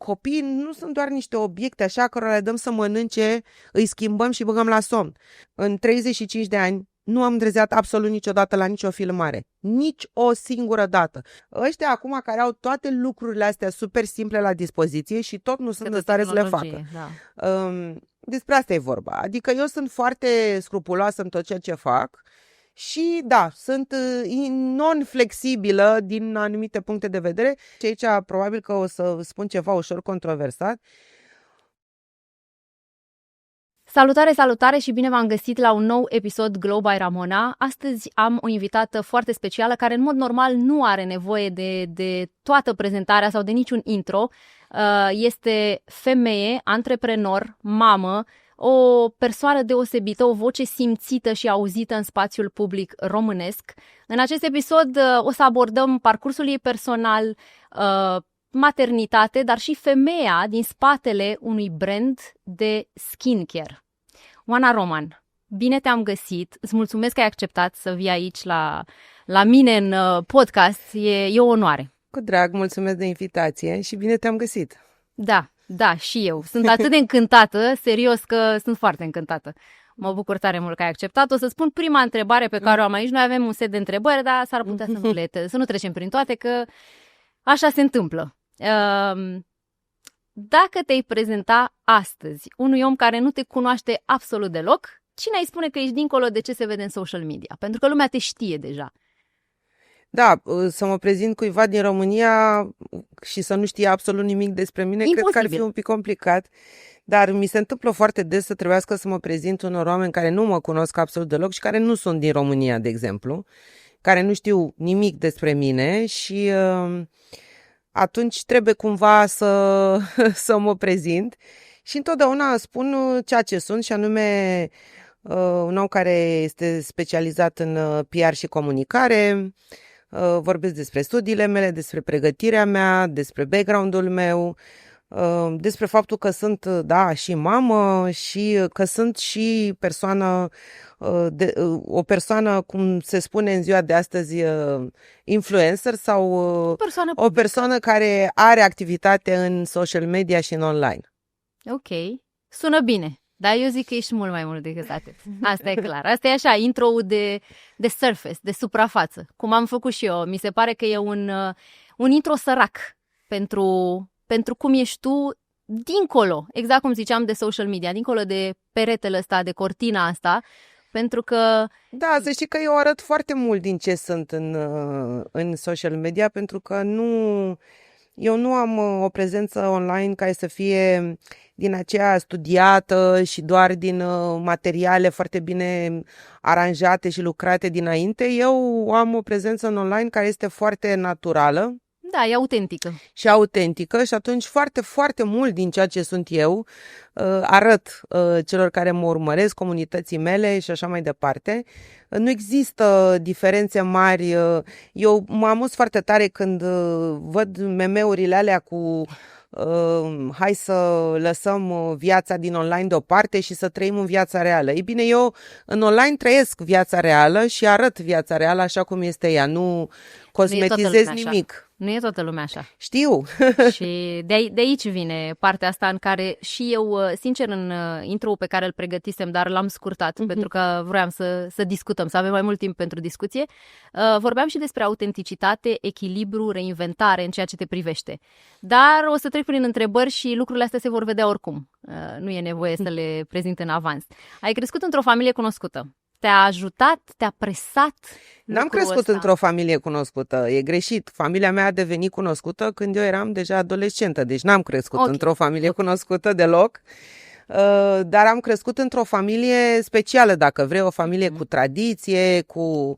copiii nu sunt doar niște obiecte așa cărora le dăm să mănânce, îi schimbăm și băgăm la somn. În 35 de ani nu am îndrăzneat absolut niciodată la nicio filmare. Nici o singură dată. Ăștia acum care au toate lucrurile astea super simple la dispoziție și tot nu sunt în stare să le facă. Da. Despre asta e vorba. Adică eu sunt foarte scrupuloasă în tot ceea ce fac și da, sunt non-flexibilă din anumite puncte de vedere. Și aici probabil că o să spun ceva ușor controversat. Salutare, salutare și bine v-am găsit la un nou episod Glow by Ramona. Astăzi am o invitată foarte specială care în mod normal nu are nevoie de toată prezentarea sau de niciun intro. Este femeie, antreprenor, mamă, o persoană deosebită, o voce simțită și auzită în spațiul public românesc. În acest episod o să abordăm parcursul ei personal, maternitate, dar și femeia din spatele unui brand de skincare. Oana Roman, bine te-am găsit, îți mulțumesc că ai acceptat să vii aici la mine în podcast, e o onoare. Cu drag, mulțumesc de invitație și bine te-am găsit. Da, și eu. Sunt atât de încântată, serios că sunt foarte încântată. Mă bucur tare mult că ai acceptat. O să spun prima întrebare pe care o am aici. Noi avem un set de întrebări, dar s-ar putea să nu trecem prin toate, că așa se întâmplă. Dacă te-ai prezenta astăzi unui om care nu te cunoaște absolut deloc, cine ai spune că ești dincolo de ce se vede în social media? Pentru că lumea te știe deja. Da, să mă prezint cuiva din România și să nu știe absolut nimic despre mine, Imposibil. Cred că ar fi un pic complicat. Dar mi se întâmplă foarte des să trebuiască să mă prezint unor oameni care nu mă cunosc absolut deloc și care nu sunt din România, de exemplu, care nu știu nimic despre mine și atunci trebuie cumva să mă prezint și întotdeauna spun ceea ce sunt și anume un om care este specializat în PR și comunicare. Vorbesc despre studiile mele, despre pregătirea mea, despre background-ul meu, despre faptul că sunt, și mamă și că sunt și o persoană, cum se spune în ziua de astăzi, influencer sau o persoană care are activitate în social media și în online. Ok, sună bine. Dar eu zic că ești mult mai mult decât atât. Asta e clar. Asta e așa, intro-ul de surface, de suprafață. Cum am făcut și eu. Mi se pare că e un intro sărac pentru cum ești tu dincolo, exact cum ziceam, de social media, dincolo de peretele ăsta, de cortina asta, pentru că... Da, să știi că eu arăt foarte mult din ce sunt în social media, pentru că eu nu am o prezență online care să fie din aceea studiată și doar din materiale foarte bine aranjate și lucrate dinainte. Eu am o prezență în online care este foarte naturală. Da, e autentică. Și autentică și atunci foarte, foarte mult din ceea ce sunt eu arăt celor care mă urmăresc, comunității mele și așa mai departe. Nu există diferențe mari. Eu mă amuz foarte tare când văd meme-urile alea cu hai să lăsăm viața din online deoparte și să trăim în viața reală. Ei bine, eu în online trăiesc viața reală și arăt viața reală așa cum este ea. Nu cosmetizez nimic. Nu e toată lumea așa. Știu. Și de aici vine partea asta în care și eu, sincer, în intro-ul pe care îl pregătisem, dar l-am scurtat pentru că vroiam să discutăm, să avem mai mult timp pentru discuție, vorbeam și despre autenticitate, echilibru, reinventare în ceea ce te privește. Dar o să trec prin întrebări și lucrurile astea se vor vedea oricum. Nu e nevoie să le prezint în avans. Ai crescut într-o familie cunoscută. Te-a ajutat? Te-a presat? N-am crescut într-o familie cunoscută. E greșit. Familia mea a devenit cunoscută când eu eram deja adolescentă. Deci n-am crescut într-o familie cunoscută deloc. Dar am crescut într-o familie specială, dacă vrei, o familie cu tradiție, cu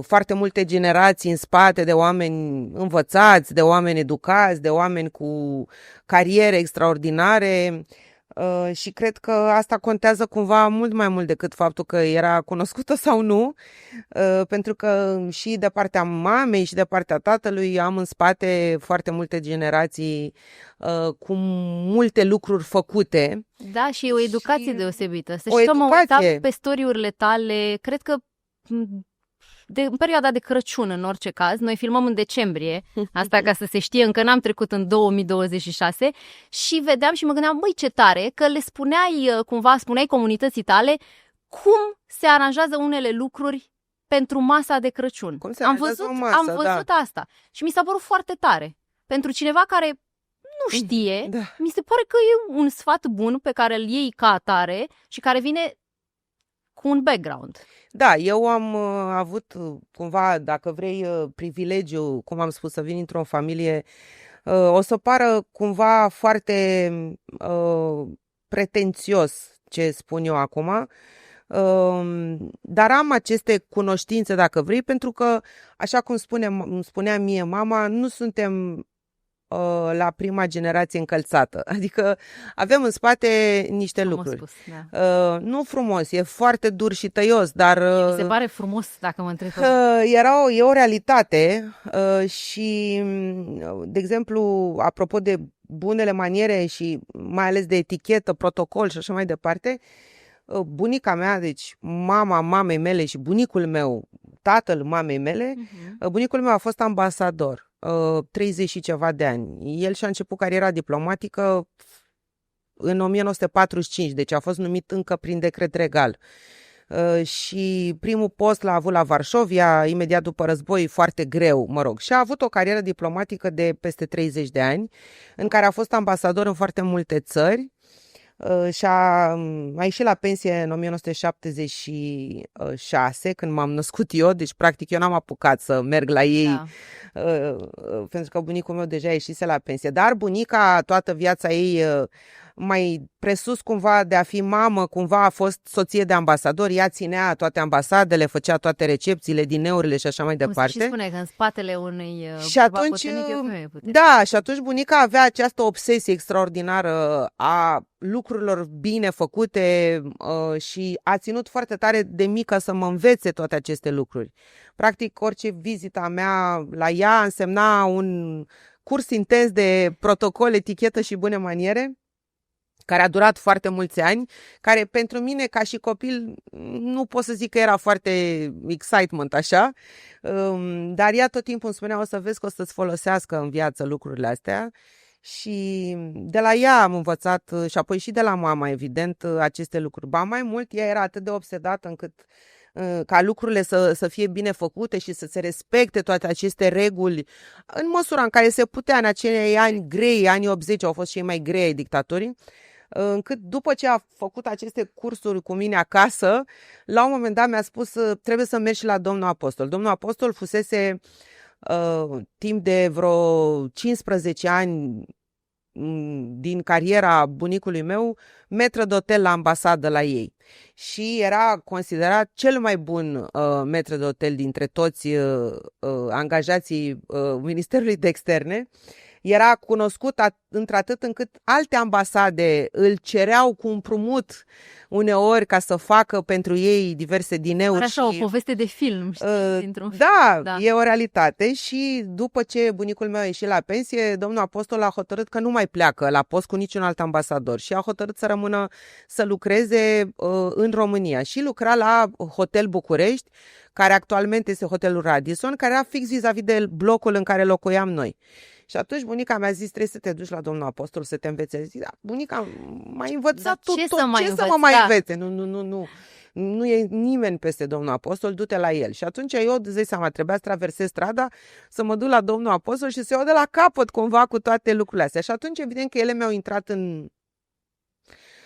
foarte multe generații în spate de oameni învățați, de oameni educați, de oameni cu cariere extraordinare. Și cred că asta contează cumva mult mai mult decât faptul că era cunoscută sau nu, pentru că și de partea mamei și de partea tatălui am în spate foarte multe generații cu multe lucruri făcute. Da, și o educație deosebită. Să știi că mă uitam pe story-urile tale, cred că în perioada de Crăciun în orice caz. Noi filmăm în decembrie, asta ca să se știe, încă n-am trecut în 2026 și vedeam și mă gândeam, băi, ce tare că le spuneai comunității tale cum se aranjează unele lucruri pentru masa de Crăciun. Am văzut asta și mi s-a părut foarte tare. Pentru cineva care nu știe, mi se pare că e un sfat bun pe care îl iei ca atare și care vine cu un background. Da, eu am avut cumva, dacă vrei, privilegiu, cum am spus, să vin într-o familie, o să pară cumva foarte pretențios ce spun eu acum, dar am aceste cunoștințe, dacă vrei, pentru că, așa cum spunea mie mama, nu suntem la prima generație încălțată. Adică avem în spate niște lucruri. Spus, da. Nu frumos, e foarte dur și tăios, dar... Mi se pare frumos, dacă mă întreb. E o realitate și, de exemplu, apropo de bunele maniere și mai ales de etichetă, protocol și așa mai departe, bunica mea, deci mama mamei mele și bunicul meu, tatăl mamei mele, bunicul meu a fost ambasador 30 și ceva de ani. El și-a început cariera diplomatică în 1945, deci a fost numit încă prin decret regal. Și primul post l-a avut la Varșovia, imediat după război, foarte greu, și a avut o carieră diplomatică de peste 30 de ani, în care a fost ambasador în foarte multe țări. Și a ieșit la pensie în 1976, când m-am născut eu, deci practic eu n-am apucat să merg la ei, pentru că bunicul meu deja ieșise la pensie. Dar bunica, toată viața ei, mai presus cumva de a fi mamă, cumva a fost soție de ambasador, ea ținea toate ambasadele, făcea toate recepțiile, dineurile și așa mai departe. Și spune că în spatele unui și atunci, da, și atunci bunica avea această obsesie extraordinară a lucrurilor bine făcute și a ținut foarte tare de mică să mă învețe toate aceste lucruri. Practic, orice vizita mea la ea însemna un curs intens de protocol, etichetă și bune maniere, care a durat foarte mulți ani, care pentru mine, ca și copil, nu pot să zic că era foarte excitement, așa, dar ea tot timpul îmi spunea, o să vezi că o să-ți folosească în viață lucrurile astea și de la ea am învățat și apoi și de la mama, evident, aceste lucruri. Ba mai mult, ea era atât de obsedată încât ca lucrurile să fie bine făcute și să se respecte toate aceste reguli în măsura în care se putea. În acei ani grei, anii 80 au fost cei mai grei ai dictaturii, încât după ce a făcut aceste cursuri cu mine acasă, la un moment dat mi-a spus trebuie să mergi și la domnul apostol. Domnul apostol fusese timp de vreo 15 ani din cariera bunicului meu maître d'hôtel la ambasadă la ei și era considerat cel mai bun maître d'hôtel dintre toți angajații Ministerului de Externe. Era cunoscut într-atât încât alte ambasade îl cereau cu împrumut uneori ca să facă pentru ei diverse dineuri. Așa, o poveste de film, știi, dintr-un film. Da, e o realitate și după ce bunicul meu a ieșit la pensie, domnul apostol a hotărât că nu mai pleacă la post cu niciun alt ambasador și a hotărât să rămână să lucreze în România și lucra la Hotel București, care actualmente este Hotelul Radisson, care era fix vis-a-vis de blocul în care locuiam noi. Și atunci bunica mi-a zis, trebuie să te duci la domnul apostol să te învețe. Zic, da, bunica m-a învățat tot, ce să mă mai învețe? Nu e nimeni peste domnul apostol, du-te la el. Și atunci eu, îți dai seama, trebuia să traversez strada, să mă duc la domnul apostol și să iau de la capăt cumva cu toate lucrurile astea. Și atunci evident că ele mi-au intrat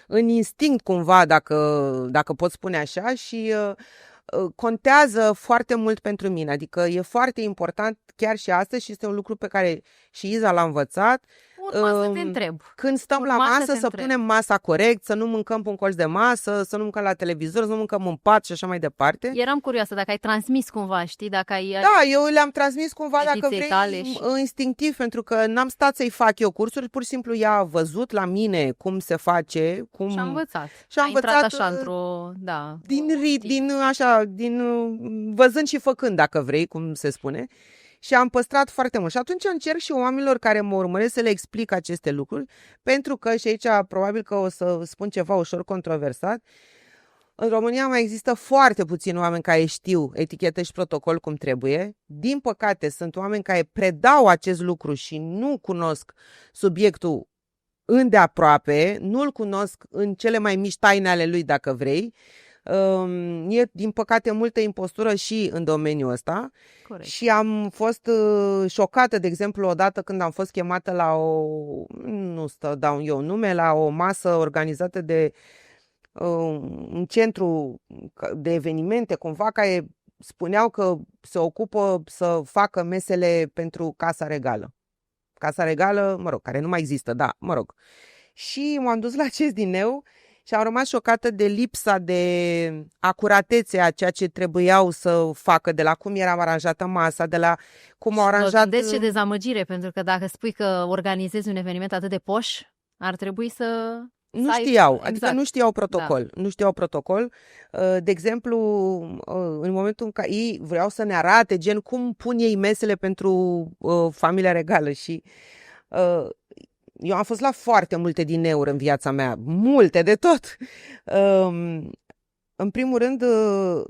în instinct cumva, dacă pot spune așa, și contează foarte mult pentru mine, adică e foarte important chiar și astăzi și este un lucru pe care și Iza l-a învățat. Urma să te întreb. Când stăm la masă să punem masa corect, să nu mâncăm pe un colț de masă, să nu mâncăm la televizor, să nu mâncăm în pat și așa mai departe. Eram curioasă dacă ai transmis cumva, știi, dacă ai... Da, eu le-am transmis cumva, dacă vrei, instinctiv, pentru că n-am stat să-i fac eu cursuri, pur și simplu ea a văzut la mine cum se face, cum... Și a învățat. Și a învățat așa într-o... Da, din văzând și făcând, dacă vrei, cum se spune. Și am păstrat foarte mult. Și atunci încerc și oamenilor care mă urmăresc să le explic aceste lucruri, pentru că, și aici probabil că o să spun ceva ușor controversat, În România mai există foarte puțini oameni care știu etichetă și protocol cum trebuie. Din păcate, sunt oameni care predau acest lucru și nu cunosc subiectul îndeaproape, nu-l cunosc în cele mai mici taine ale lui, dacă vrei. E, din păcate, multă impostură și în domeniul ăsta. Corect. Și am fost șocată, de exemplu, odată când am fost chemată la nu dau eu nume, la o masă organizată de un centru de evenimente, cumva, care spuneau că se ocupă să facă mesele pentru Casa Regală. Casa Regală, mă rog, care nu mai există, da, mă rog. Și m-am dus la acest dineu și am rămas șocată de lipsa de acuratețe a ceea ce trebuiau să facă, de la cum era aranjată masa, de la cum au aranjat... Vedeți ce dezamăgire, pentru că dacă spui că organizezi un eveniment atât de poș, ar trebui să... Nu știau, adică exact. nu știau protocol. Da. Nu știau protocol. De exemplu, în momentul în care ei vreau să ne arate gen cum pun ei mesele pentru familia regală și eu am fost la foarte multe dineuri în viața mea, multe de tot. În primul rând,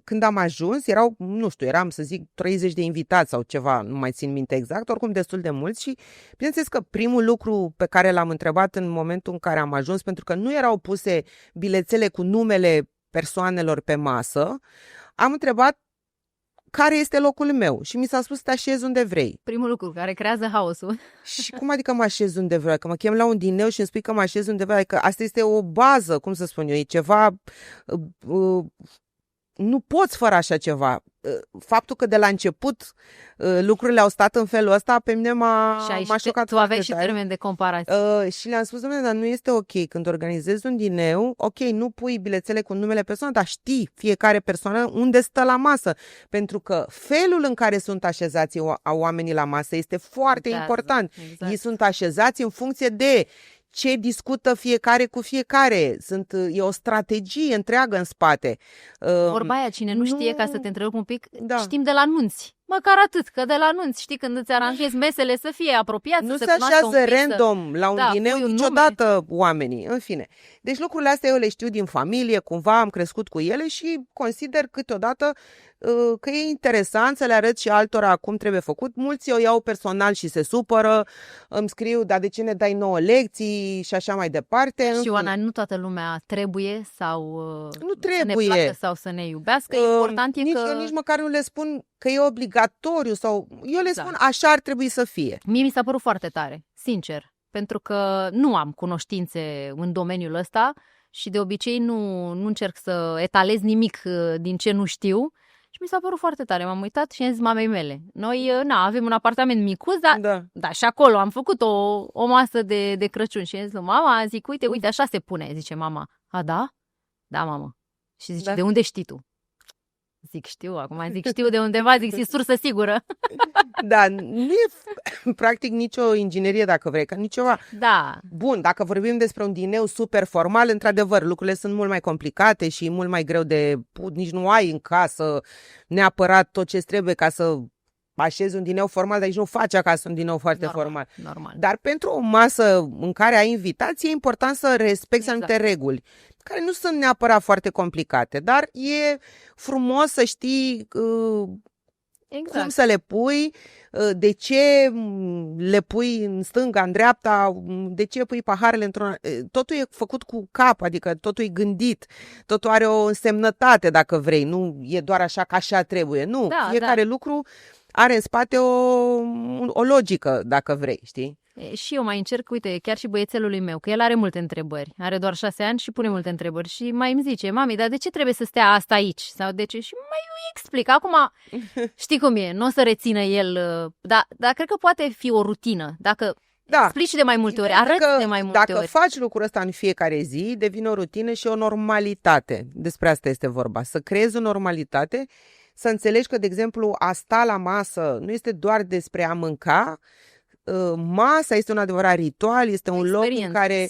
când am ajuns, erau, nu știu, eram să zic 30 de invitați sau ceva, nu mai țin minte exact, oricum destul de mulți și bineînțeles că primul lucru pe care l-am întrebat în momentul în care am ajuns, pentru că nu erau puse bilețele cu numele persoanelor pe masă, am întrebat care este locul meu și mi s-a spus să te așezi unde vrei. Primul lucru care creează haosul. Și cum adică mă așez unde vreau? Că mă chem la un dineu și îmi spui că mă așez unde vreau. Adică asta este o bază, cum să spun eu, e ceva... Nu poți fără așa ceva. Faptul că de la început lucrurile au stat în felul ăsta, pe mine m-a șocat. Tu aveai și termen de comparație. Și le-am spus, domnule, dar nu este ok. Când organizezi un dineu, ok, nu pui bilețele cu numele persoanei, dar știi fiecare persoană unde stă la masă. Pentru că felul în care sunt așezați oamenii la masă este foarte important. Exact. Ei sunt așezați în funcție de ce discută fiecare cu fiecare. E o strategie întreagă în spate. Vorba aia, cine nu știe, ca să te întrerup un pic, știm de la nunți. Măcar atât, că de la nunți, știi, când îți aranjezi mesele să fie apropiați, nu să se așează random la un dineu niciodată oamenii. În fine. Deci lucrurile astea eu le știu din familie, cumva am crescut cu ele și consider câteodată că e interesant să le arăt și altora cum trebuie făcut. Mulți o iau personal și se supără, îmi scriu, dar de ce ne dai 9 lecții și așa mai departe. Și Oana, nu toată lumea trebuie sau nu trebuie să ne placă sau să ne iubească. Important e că... Nici măcar nu le spun că e obligatoriu sau... Eu le spun așa ar trebui să fie. Mie mi s-a părut foarte tare, sincer, pentru că nu am cunoștințe în domeniul ăsta și de obicei nu încerc să etalez nimic din ce nu știu. Și mi s-a părut foarte tare. M-am uitat și am zis mamei mele. Noi, avem un apartament micuț, dar și acolo am făcut o masă de Crăciun. Și am zis, mama, zic, uite, așa se pune. Zice mama, a, da? Da, mamă. Și zice, de unde știi tu? Zic, știu, acum zic, știu de undeva, zic, sursă sigură. Da, nu e practic nicio inginerie, dacă vrei, ca niceva. Da. Bun, dacă vorbim despre un dineu super formal, într-adevăr, lucrurile sunt mult mai complicate și mult mai greu de put, nici nu ai în casă neapărat tot ce trebuie ca să așezi un dineu formal, dar nici nu faci acasă un dineu foarte formal. Normal. Dar pentru o masă în care ai invitații, e important să respecti anumite reguli, care nu sunt neapărat foarte complicate, dar e frumos să știi cum să le pui, de ce le pui în stânga, în dreapta, de ce pui paharele într-una. Totul e făcut cu cap, adică totul e gândit, totul are o însemnătate, dacă vrei, nu e doar așa că așa trebuie, nu, fiecare lucru are în spate o logică, dacă vrei, știi? Și eu mai încerc, uite, chiar și băiețelului meu, că el are multe întrebări, are doar 6 ani și pune multe întrebări și mai îmi zice, mami, dar de ce trebuie să stea asta aici? Sau de ce? Și mai îi explic. Acum, știi cum e, nu o să rețină el, dar cred că poate fi o rutină, dacă explici de mai multe ori, arăți de mai multe ori. Dacă faci lucrul ăsta în fiecare zi, devine o rutină și o normalitate. Despre asta este vorba, să creezi o normalitate, să înțelegi că, de exemplu, a sta la masă nu este doar despre a mânca. Masa este un adevărat ritual, este un loc în care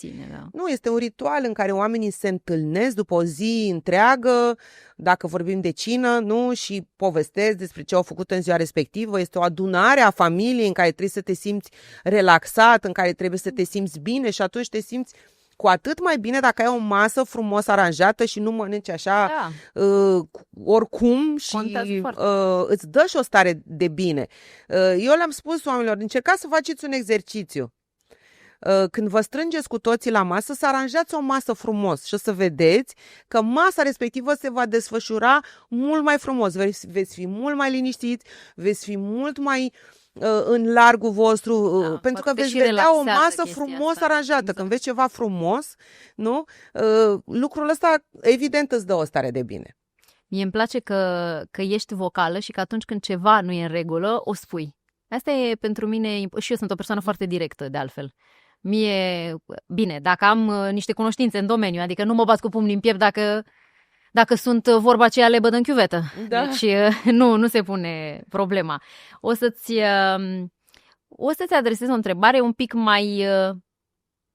nu este un ritual în care oamenii se întâlnesc după o zi întreagă, dacă vorbim de cină, nu, și povestesc despre ce au făcut în ziua respectivă. Este o adunare a familiei în care trebuie să te simți relaxat, în care trebuie să te simți bine și atunci te simți cu atât mai bine dacă ai o masă frumos aranjată și nu mănânci așa oricum și îți dă și o stare de bine. Eu le-am spus oamenilor, încercați să faceți un exercițiu. Când vă strângeți cu toții la masă, să aranjați o masă frumos și să vedeți că masa respectivă se va desfășura mult mai frumos. Veți fi mult mai liniștiți, veți fi mult mai în largul vostru, pentru că veți vedea o masă frumos aranjată. Exact. Când vezi ceva frumos, nu? Lucrul ăsta evident îți dă o stare de bine. Mie îmi place că ești vocală și că atunci când ceva nu e în regulă, o spui. Asta e pentru mine, și eu sunt o persoană foarte directă de altfel. Mie, bine, dacă am niște cunoștințe în domeniu, adică nu mă bat cu pumnii în piept dacă sunt vorba aceea lebădă în chiuvetă. Da. Deci nu se pune problema. O să-ți adresez o întrebare un pic mai,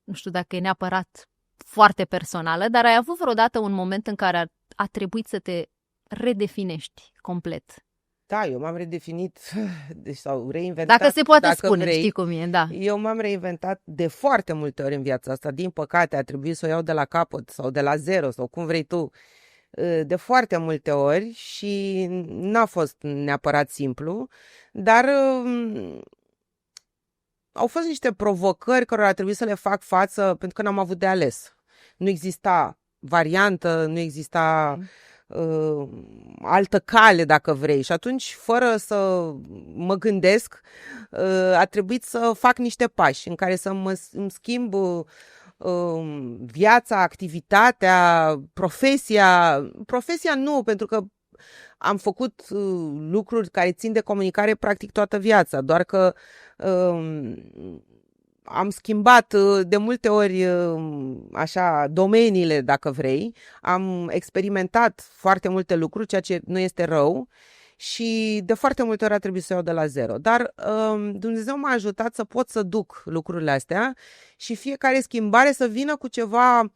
nu știu dacă e neapărat foarte personală, dar ai avut vreodată un moment în care a trebuit să te redefinești complet? Da, eu m-am redefinit sau reinventat. Dacă se poate spune, vrei, știi cum e, da. Eu m-am reinventat de foarte multe ori în viața asta. Din păcate a trebuit să o iau de la capăt sau de la zero sau cum vrei tu. De foarte multe ori și n-a fost neapărat simplu, dar au fost niște provocări cărora a trebuit să le fac față pentru că n-am avut de ales. Nu exista variantă, nu exista altă cale, dacă vrei. Și atunci, fără să mă gândesc, a trebuit să fac niște pași în care să îmi schimb viața, activitatea, profesia nu, pentru că am făcut lucruri care țin de comunicare practic toată viața, doar că am schimbat de multe ori așa domeniile, dacă vrei, am experimentat foarte multe lucruri, ceea ce nu este rău și de foarte multe ori a trebuit să iau de la zero. Dar Dumnezeu m-a ajutat să pot să duc lucrurile astea și fiecare schimbare să vină cu ceva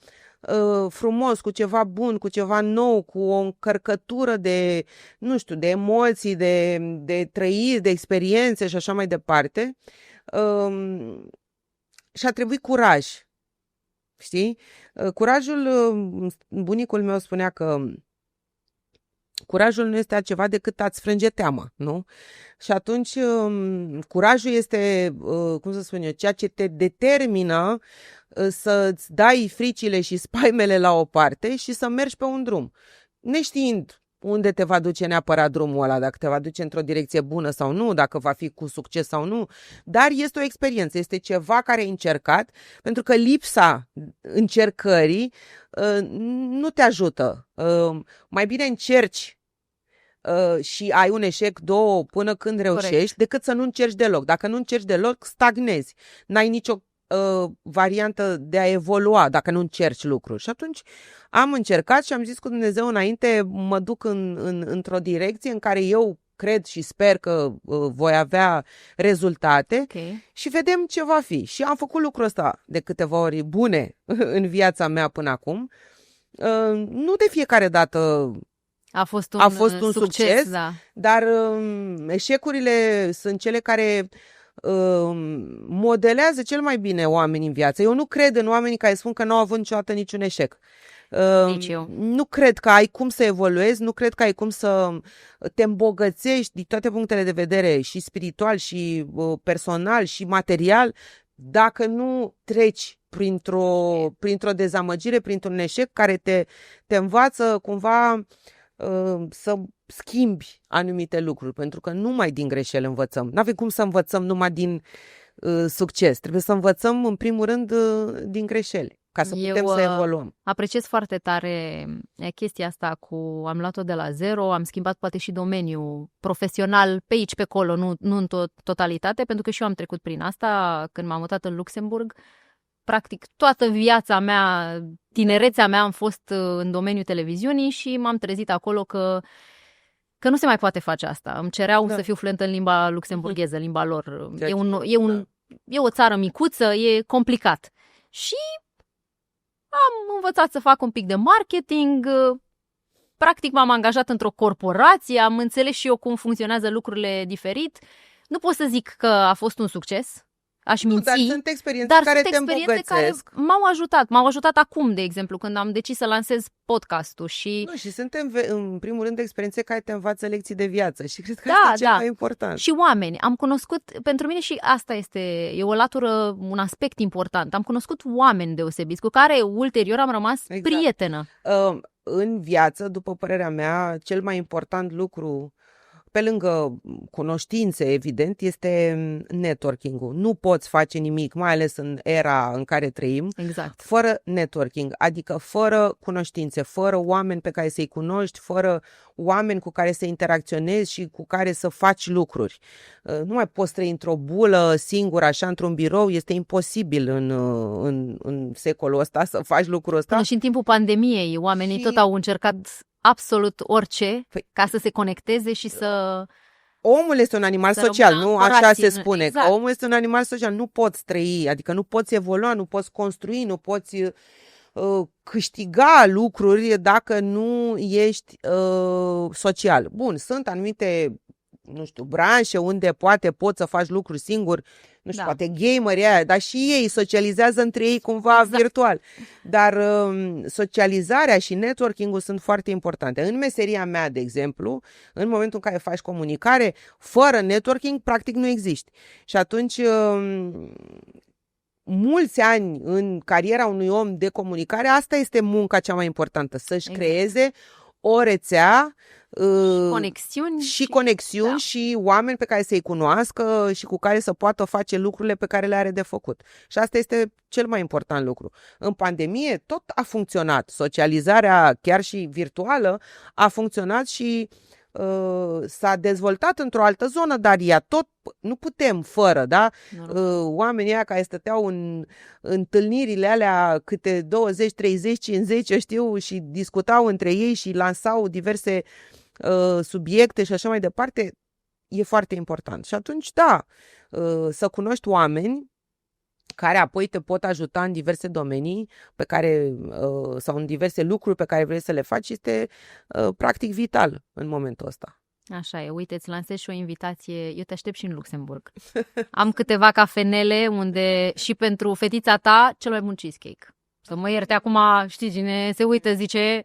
frumos, cu ceva bun, cu ceva nou, cu o încărcătură de, nu știu, de emoții, de trăiri, de experiențe și așa mai departe. Și a trebuit curaj. Știi? Curajul, bunicul meu spunea că curajul nu este altceva decât a-ți frânge teama, nu? Și atunci curajul este, cum să spun eu, ceea ce te determină să-ți dai fricile și spaimele la o parte și să mergi pe un drum. Neștiind unde te va duce neapărat drumul ăla, dacă te va duce într-o direcție bună sau nu, dacă va fi cu succes sau nu, dar este o experiență, este ceva care ai încercat, pentru că lipsa încercării nu te ajută. Mai bine încerci și ai un eșec, două, până când reușești, corect, decât să nu încerci deloc. Dacă nu încerci deloc, stagnezi. N-ai nicio variantă de a evolua dacă nu încerci lucruri. Și atunci am încercat și am zis cu Dumnezeu înainte, mă duc într-o direcție în care eu cred și sper că voi avea rezultate, okay, și vedem ce va fi. Și am făcut lucrul ăsta de câteva ori bune în viața mea până acum. Nu de fiecare dată a fost un succes, da, dar eșecurile sunt cele care modelează cel mai bine oamenii în viață. Eu nu cred în oamenii care spun că nu au avut niciodată niciun eșec. Nici eu. Nu cred că ai cum să evoluezi, nu cred că ai cum să te îmbogățești din toate punctele de vedere, și spiritual, și personal, și material, dacă nu treci printr-o dezamăgire, printr-un eșec care te învață cumva să schimbi anumite lucruri, pentru că numai din greșeli învățăm. N-avem cum să învățăm numai din succes. Trebuie să învățăm în primul rând din greșeli, ca să putem să evoluăm. Apreciez foarte tare chestia asta cu am luat-o de la zero, am schimbat poate și domeniul profesional pe aici, pe acolo, nu în totalitate, pentru că și eu am trecut prin asta când m-am mutat în Luxemburg. Practic toată viața mea, tinerețea mea am fost în domeniul televiziunii și m-am trezit acolo că nu se mai poate face asta. Îmi cereau să fiu fluentă în limba luxemburgheză, limba lor. E o țară micuță, e complicat. Și am învățat să fac un pic de marketing, practic m-am angajat într-o corporație, am înțeles și eu cum funcționează lucrurile diferit. Nu pot să zic că a fost un succes, aș minți. Dar sunt experiențe care te îmbogățesc. Care m-au ajutat acum, de exemplu, când am decis să lansez podcastul și... Nu, și sunt în primul rând experiențe care te învață lecții de viață și cred că asta e cel mai important. Și oameni. Am cunoscut, pentru mine și asta e o latură, un aspect important. Am cunoscut oameni deosebiți cu care ulterior am rămas prietenă. În viață, după părerea mea, cel mai important lucru, pe lângă cunoștințe, evident, este networking-ul. Nu poți face nimic, mai ales în era în care trăim, fără networking, adică fără cunoștințe, fără oameni pe care să-i cunoști, fără oameni cu care să interacționezi și cu care să faci lucruri. Nu mai poți trăi într-o bulă, singur, așa, într-un birou, este imposibil în secolul ăsta să faci lucrul ăsta. Până și în timpul pandemiei, oamenii tot au încercat absolut orice ca să se conecteze și să... Omul este un animal social, nu? Așa se spune. Exact. Omul este un animal social, nu poți trăi, adică nu poți evolua, nu poți construi, nu poți câștiga lucruri dacă nu ești social. Bun, sunt anumite, nu știu, branșe unde poți să faci lucruri singur, nu știu, poate gamerii aia, dar și ei socializează între ei cumva virtual. Dar socializarea și networking-ul sunt foarte importante. În meseria mea, de exemplu, în momentul în care faci comunicare, fără networking, practic nu existi. Și atunci, mulți ani în cariera unui om de comunicare, asta este munca cea mai importantă, să-și creeze o rețea și conexiuni și oameni pe care să-i cunoască și cu care să poată face lucrurile pe care le are de făcut. Și asta este cel mai important lucru. În pandemie tot a funcționat. Socializarea, chiar și virtuală, a funcționat și s-a dezvoltat într-o altă zonă, dar ea tot nu putem fără, da? Oamenii ăia care stăteau în întâlnirile alea câte 20, 30, 50, eu știu, și discutau între ei și lansau diverse subiecte și așa mai departe, e foarte important. Și atunci, să cunoști oameni care apoi te pot ajuta în diverse domenii pe care, sau în diverse lucruri pe care vrei să le faci, este practic vital în momentul ăsta. Așa e, uite, îți lansez și o invitație, eu te aștept și în Luxemburg. Am câteva cafenele unde și pentru fetița ta cel mai bun cheesecake. Să mă ierte acum, știi, cine se uită zice...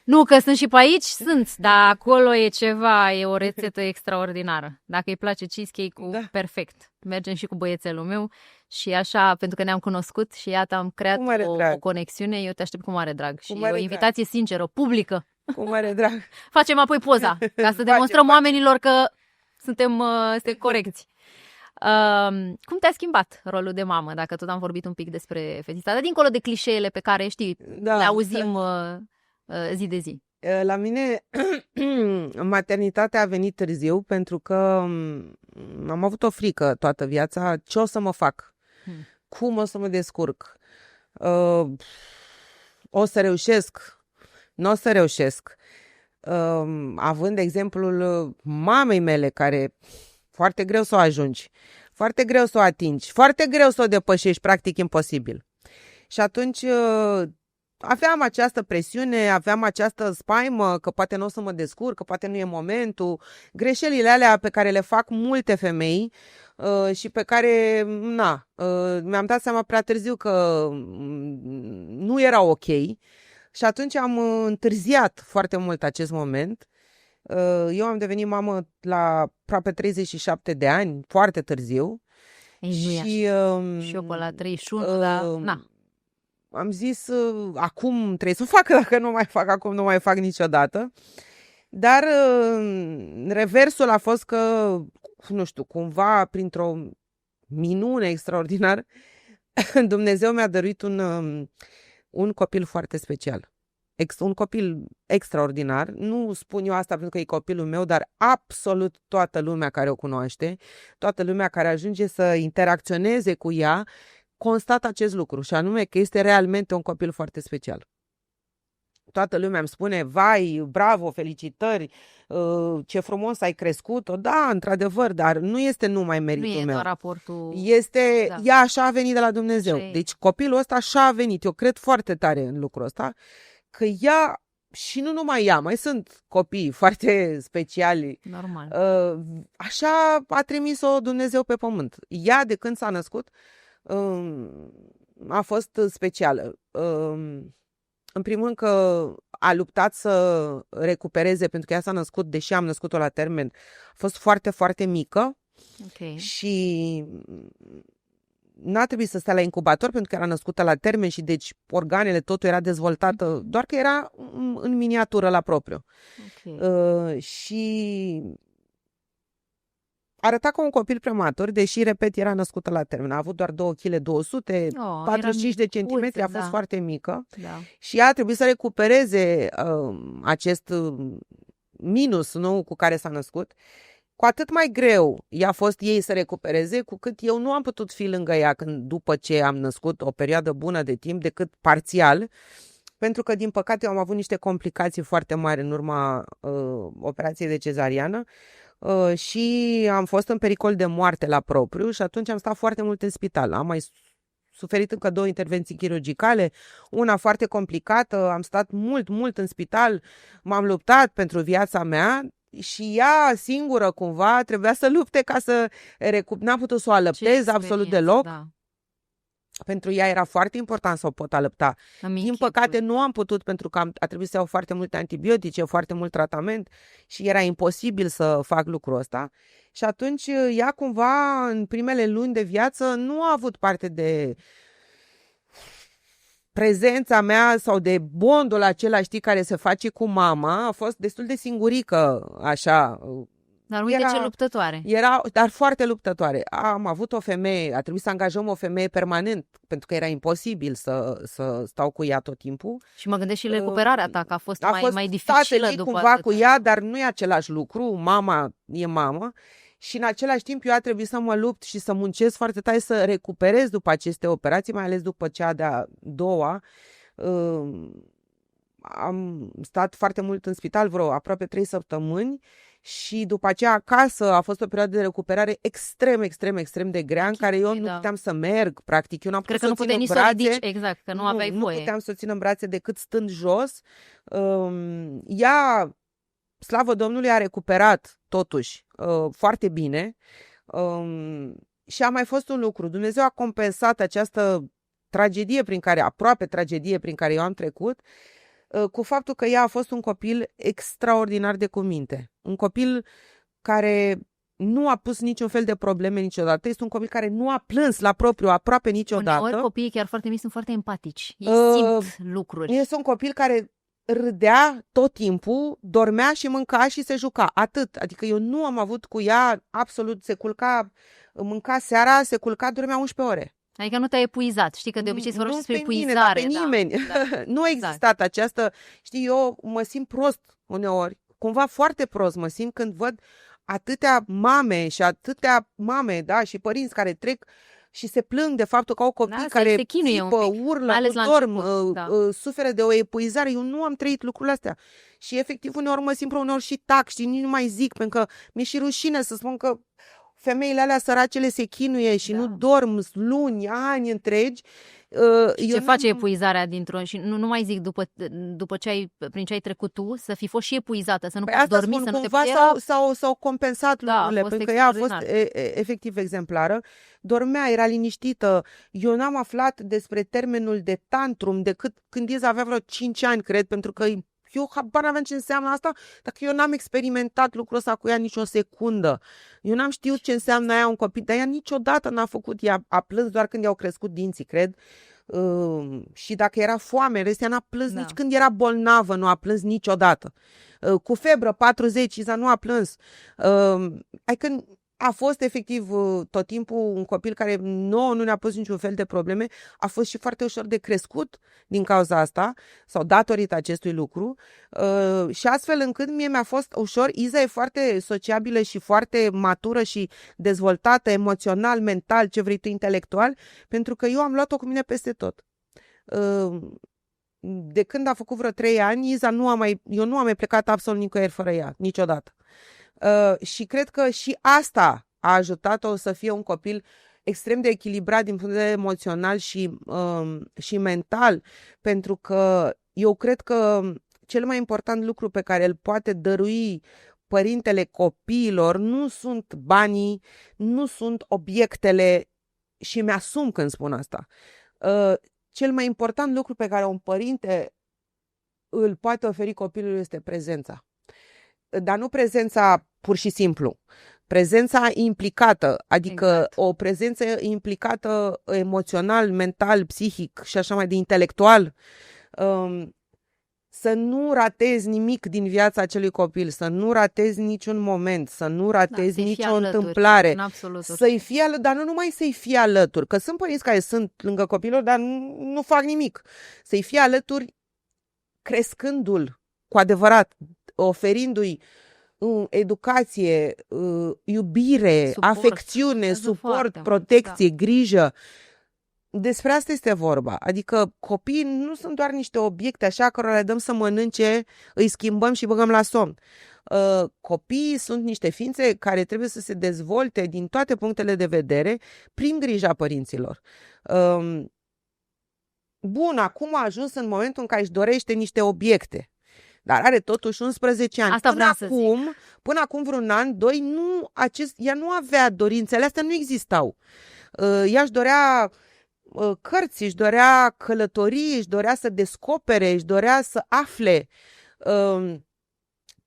Nu, că sunt și pe aici, sunt, dar acolo e ceva, e o rețetă extraordinară. Dacă îi place cheesecake-ul, perfect. Mergem și cu băiețelul meu și așa, pentru că ne-am cunoscut și iată, am creat o conexiune, eu te aștept cu mare drag. Și o invitație sinceră, publică. Cu mare drag. Facem apoi poza, ca să demonstrăm oamenilor că suntem corecți. Cum te-a schimbat rolul de mamă, dacă tot am vorbit un pic despre fetița, dar dincolo de clișeele pe care, știi, le auzim... zi de zi. La mine maternitatea a venit târziu pentru că am avut o frică toată viața. Ce o să mă fac? Cum o să mă descurc? O să reușesc? Nu o să reușesc? Având exemplul mamei mele, care foarte greu să o ajungi, foarte greu să o atingi, foarte greu să o depășești, practic imposibil. Și atunci... aveam această presiune, aveam această spaimă că poate nu o să mă descurc, că poate nu e momentul, greșelile alea pe care le fac multe femei și pe care, mi-am dat seama prea târziu că nu era ok și atunci am întârziat foarte mult acest moment. Eu am devenit mamă la aproape 37 de ani, foarte târziu. Și eu pe la 31, dar am zis, acum trebuie să fac, dacă nu mai fac acum, nu mai fac niciodată. Dar reversul a fost că, nu știu, cumva printr-o minune extraordinară, Dumnezeu mi-a dăruit un copil foarte special. Un copil extraordinar. Nu spun eu asta pentru că e copilul meu, dar absolut toată lumea care o cunoaște, toată lumea care ajunge să interacționeze cu ea, constat acest lucru și anume că este realmente un copil foarte special. Toată lumea îmi spune, vai, bravo, felicitări, ce frumos ai crescut-o. Da, într-adevăr, dar nu este numai meritul meu. Nu e doar raportul... Ea așa a venit de la Dumnezeu. Deci copilul ăsta așa a venit. Eu cred foarte tare în lucrul ăsta, că ea și nu numai ea, mai sunt copii foarte speciali. Normal. Așa a trimis-o Dumnezeu pe pământ. Ea, de când s-a născut, a fost specială. În primul rând că a luptat să recupereze, pentru că ea s-a născut, deși am născut-o la termen, a fost foarte, foarte mică. Okay. Și n-a trebuit să stea la incubator pentru că era născută la termen și deci organele, totul era dezvoltată, doar că era în miniatură la propriu. Okay. Și arăta ca un copil prematur, deși, repet, era născută la termen. A avut doar 2 kg 200, 45 de centimetri, a fost foarte mică. Da. Și ea a trebuit să recupereze acest minus, nu, cu care s-a născut. Cu atât mai greu i-a fost ei să recupereze, cu cât eu nu am putut fi lângă ea după ce am născut o perioadă bună de timp, decât parțial, pentru că, din păcate, eu am avut niște complicații foarte mari în urma operației de cezariană și am fost în pericol de moarte la propriu și atunci am stat foarte mult în spital. Am mai suferit încă 2 intervenții chirurgicale, una foarte complicată, am stat mult în spital, m-am luptat pentru viața mea. Și ea singură cumva trebuia să lupte ca să n-a putut să o alăptez absolut deloc. Da. Pentru ea era foarte important să o pot alăpta. Din păcate nu am putut pentru că a trebuit să iau foarte multe antibiotice, foarte mult tratament și era imposibil să fac lucrul ăsta. Și atunci ea cumva în primele luni de viață nu a avut parte de prezența mea sau de bondul acela, știi, care se face cu mama. A fost destul de singurică, așa. Dar uite ce luptătoare. Dar foarte luptătoare. Am avut o femeie, a trebuit să angajăm o femeie permanent, pentru că era imposibil să stau cu ea tot timpul. Și mă gândesc și recuperarea ta, că a fost mai dificilă după cumva cu ea, dar nu e același lucru. Mama e mamă. Și în același timp eu a trebuit să mă lupt și să muncesc foarte tare să recuperez după aceste operații, mai ales după cea de-a doua. Am stat foarte mult în spital, vreo aproape 3 săptămâni și după aceea acasă a fost o perioadă de recuperare extrem de grea, în care eu nu puteam să merg, practic. Eu n-am putut să o țin în brațe. Exact, că nu aveai voie. Nu puteam să o țin în brațe decât stând jos. Ea, slavă Domnului, a recuperat totuși foarte bine și a mai fost un lucru. Dumnezeu a compensat această aproape tragedie prin care eu am trecut, cu faptul că ea a fost un copil extraordinar de cuminte. Un copil care nu a pus niciun fel de probleme niciodată. Este un copil care nu a plâns la propriu aproape niciodată. Uneori copiii chiar foarte mici sunt foarte empatici. Ei simt lucruri. Este un copil care râdea tot timpul, dormea și mânca și se juca. Atât. Adică eu nu am avut cu ea absolut, se culca, mânca seara, se culca, dormea 11 ore. Adică nu te-ai epuizat. Știi că de obicei se vorbește despre epuizare. Pe nimeni. Da. Nu a existat această... Știi, eu mă simt prost uneori, cumva foarte prost mă simt când văd atâtea mame și părinți care trec și se plâng de faptul că au copii care țipă, urlă, dorm, suferă de o epuizare. Eu nu am trăit lucrurile astea. Și efectiv uneori mă simt uneori și tac, și nici nu mai zic, pentru că mi-e și rușine să spun că femeile alea săracele se chinuie și nu dorm luni, ani întregi. Ce face epuizarea dintr-o... Și nu mai zic după prin ce ai trecut tu, să fi fost și epuizată, să nu poți dormi, să nu te putea... S-au compensat lucrurile, pentru că ea a fost efectiv exemplară. Dormea, era liniștită. Eu n-am aflat despre termenul de tantrum decât când Iza avea vreo 5 ani, cred, pentru că eu habar n-aveam ce înseamnă asta, dacă eu n-am experimentat lucrul ăsta cu ea nici o secundă. Eu n-am știut ce înseamnă aia un copil, dar ea niciodată n-a făcut. Ea a plâns doar când i-au crescut dinții, cred. Și dacă era foame, restea n-a plâns nici când era bolnavă, nu a plâns niciodată. Cu febră, 40, Iza nu a plâns. Adică a fost efectiv tot timpul un copil care nu ne-a pus niciun fel de probleme, a fost și foarte ușor de crescut din cauza asta sau datorită acestui lucru și astfel încât mie mi-a fost ușor. Iza e foarte sociabilă și foarte matură și dezvoltată emoțional, mental, ce vrei tu, intelectual, pentru că eu am luat-o cu mine peste tot. De când a făcut vreo 3 ani, Iza eu nu am mai plecat absolut nicăieri fără ea, niciodată. Și cred că și asta a ajutat-o să fie un copil extrem de echilibrat din punct de vedere emoțional și mental, pentru că eu cred că cel mai important lucru pe care îl poate dărui părintele copiilor nu sunt banii, nu sunt obiectele, și mi-asum când spun asta. Cel mai important lucru pe care un părinte îl poate oferi copilului este prezența. Dar nu prezența pur și simplu. Prezența implicată, adică exact. O prezență implicată emoțional, mental, psihic și așa mai de intelectual. Să nu ratezi nimic din viața acelui copil, să nu ratezi niciun moment, să nu ratezi nicio întâmplare. Să-i fie alături, dar nu numai să-i fie alături, că sunt părinți care sunt lângă copilul, dar nu fac nimic. Să-i fie alături crescându-l cu adevărat, oferindu-i educație, iubire, afecțiune, suport, protecție, grijă. Despre asta este vorba. Adică copiii nu sunt doar niște obiecte așa cărora le dăm să mănânce, îi schimbăm și băgăm la somn. Copiii sunt niște ființe care trebuie să se dezvolte din toate punctele de vedere prin grija părinților. Bun, acum a ajuns în momentul în care își dorește niște obiecte. Dar are totuși 11 ani. Asta până acum vreun an, doi, ea nu avea dorințele astea, nu existau. Ea își dorea cărți, își dorea călătorii, își dorea să descopere, își dorea să afle.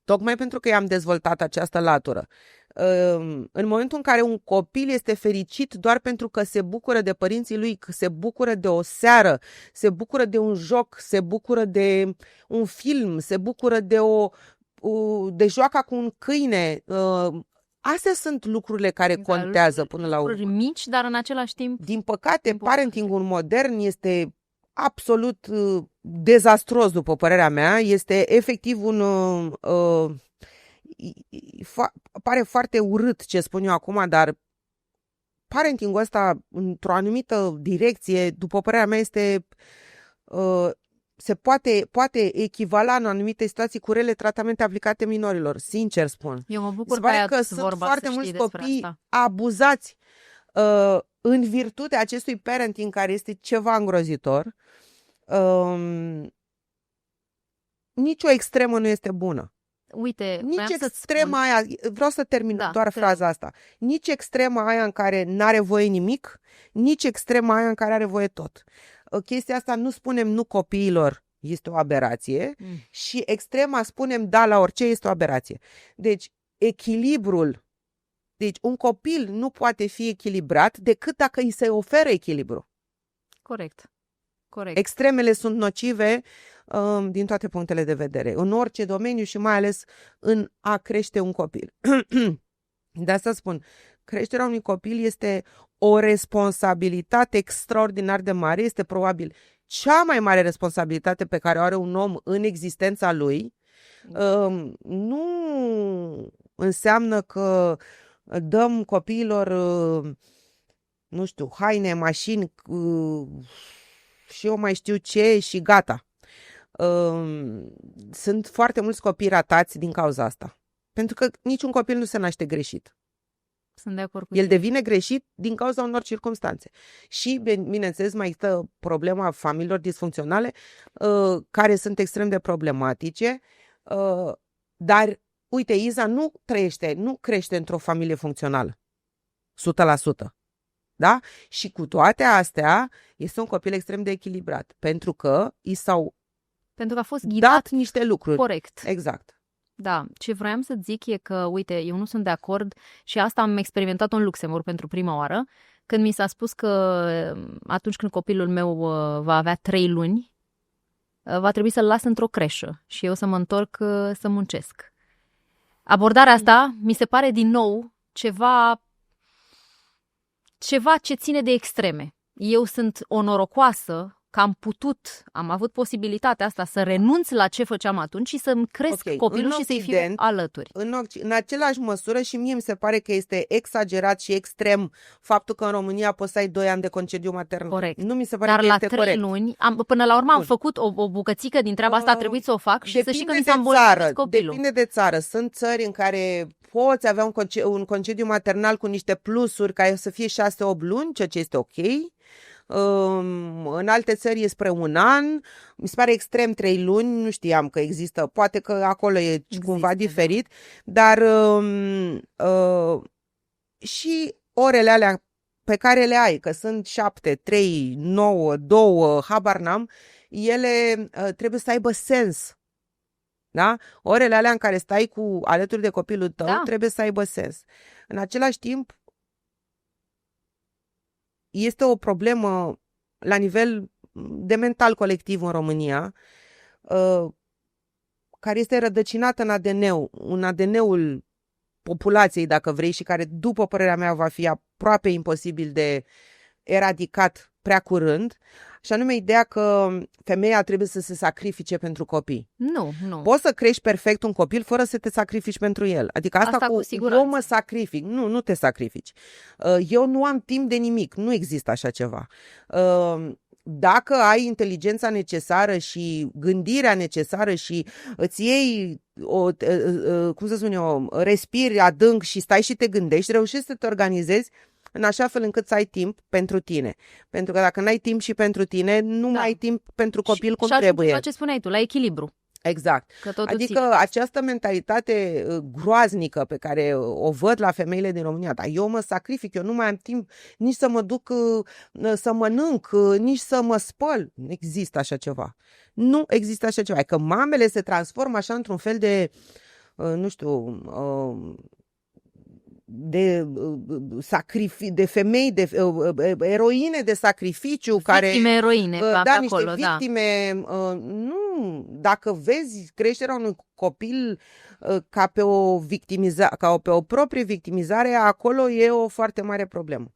Tocmai pentru că i-am dezvoltat această latură. În momentul în care un copil este fericit doar pentru că se bucură de părinții lui, că se bucură de o seară, se bucură de un joc, se bucură de un film, se bucură de joaca cu un câine, astea sunt lucrurile care contează până la urmă. Lucruri mici, dar în același timp... Din păcate, parentingul modern este absolut dezastruos, după părerea mea. Este efectiv pare foarte urât ce spun eu acum, dar parentingul ăsta, într-o anumită direcție, după părerea mea, se poate echivala în anumite situații cu rele tratamente aplicate minorilor, sincer spun. Eu mă bucur că sunt foarte mulți copii abuzați în virtutea acestui parenting care este ceva îngrozitor. Nici o extremă nu este bună. Uite, nici extrema aia, vreau să termin fraza asta. Nici extrema aia în care n-are voie nimic, nici extrema aia în care are voie tot. Chestia asta nu spunem nu copiilor, este o aberație, și extrema spunem da la orice, este o aberație. Deci echilibrul, deci un copil nu poate fi echilibrat decât dacă îi se oferă echilibru. Corect. Extremele sunt nocive din toate punctele de vedere, în orice domeniu și mai ales în a crește un copil. De asta spun, creșterea unui copil este o responsabilitate extraordinar de mare, este probabil cea mai mare responsabilitate pe care o are un om în existența lui. Nu înseamnă că dăm copiilor, nu știu, haine, mașini și eu mai știu ce și gata. Sunt foarte mulți copii ratați din cauza asta. Pentru că niciun copil nu se naște greșit. Sunt de acord cu El devine greșit din cauza unor circumstanțe. Și, bineînțeles, mai există problema familiilor disfuncționale, care sunt extrem de problematice, dar, uite, Iza nu crește într-o familie funcțională. 100%. Da? Și cu toate astea, este un copil extrem de echilibrat, pentru că a fost ghidat niște lucruri. Corect. Exact. Da, ce vroiam să zic e că, uite, eu nu sunt de acord și asta am experimentat în Luxemburg pentru prima oară, când mi s-a spus că atunci când copilul meu va avea 3 luni, va trebui să-l las într-o creșă și eu să mă întorc să muncesc. Abordarea asta mi se pare din nou ceva ce ține de extreme. Eu sunt o norocoasă că am avut posibilitatea asta să renunț la ce făceam atunci și să-mi cresc copilul și să-i fiu alături. În același măsură și mie mi se pare că este exagerat și extrem faptul că în România poți să ai 2 ani de concediu maternal. Corect. Nu mi se pare Dar că este corect. Dar la 3 luni, până la urmă am făcut o bucățică din treaba asta, a trebuit să o fac și să știi că mi s-a îmbolnăvit copilul. Depinde de țară. Sunt țări în care poți avea un concediu maternal cu niște plusuri care să fie 6-8 luni, ceea ce este ok. În alte țări e spre 1 an, mi se pare extrem 3 luni, nu știam că există, poate că acolo e cumva diferit, dar și orele alea pe care le ai, că sunt 7, 3, 9, 2, habar n-am, ele trebuie să aibă sens. Da? Orele alea în care stai alături de copilul tău trebuie să aibă sens. În același timp, este o problemă la nivel de mental colectiv în România, care este rădăcinată în ADN-ul populației, dacă vrei, și care, după părerea mea, va fi aproape imposibil de eradicat prea curând, și anume ideea că femeia trebuie să se sacrifice pentru copii. Nu. Poți să crești perfect un copil fără să te sacrifici pentru el. Adică asta cu eu mă sacrific. Nu te sacrifici. Eu nu am timp de nimic. Nu există așa ceva. Dacă ai inteligența necesară și gândirea necesară și îți iei respiri adânc și stai și te gândești, reușești să te organizezi în așa fel încât să ai timp pentru tine. Pentru că dacă n-ai timp și pentru tine, nu mai ai timp pentru copil cum trebuie. Și ce spuneai tu, la echilibru. Exact. Adică această mentalitate groaznică pe care o văd la femeile din România, dar eu mă sacrific, eu nu mai am timp nici să mă duc să mănânc, nici să mă spăl. Nu există așa ceva. Nu există așa ceva. Că mamele se transformă așa într-un fel de, nu știu, de femei, de eroine de sacrificiu, victime eroine, niște acolo, victime. Nu, dacă vezi creșterea unui copil ca pe o proprie victimizare, acolo e o foarte mare problemă.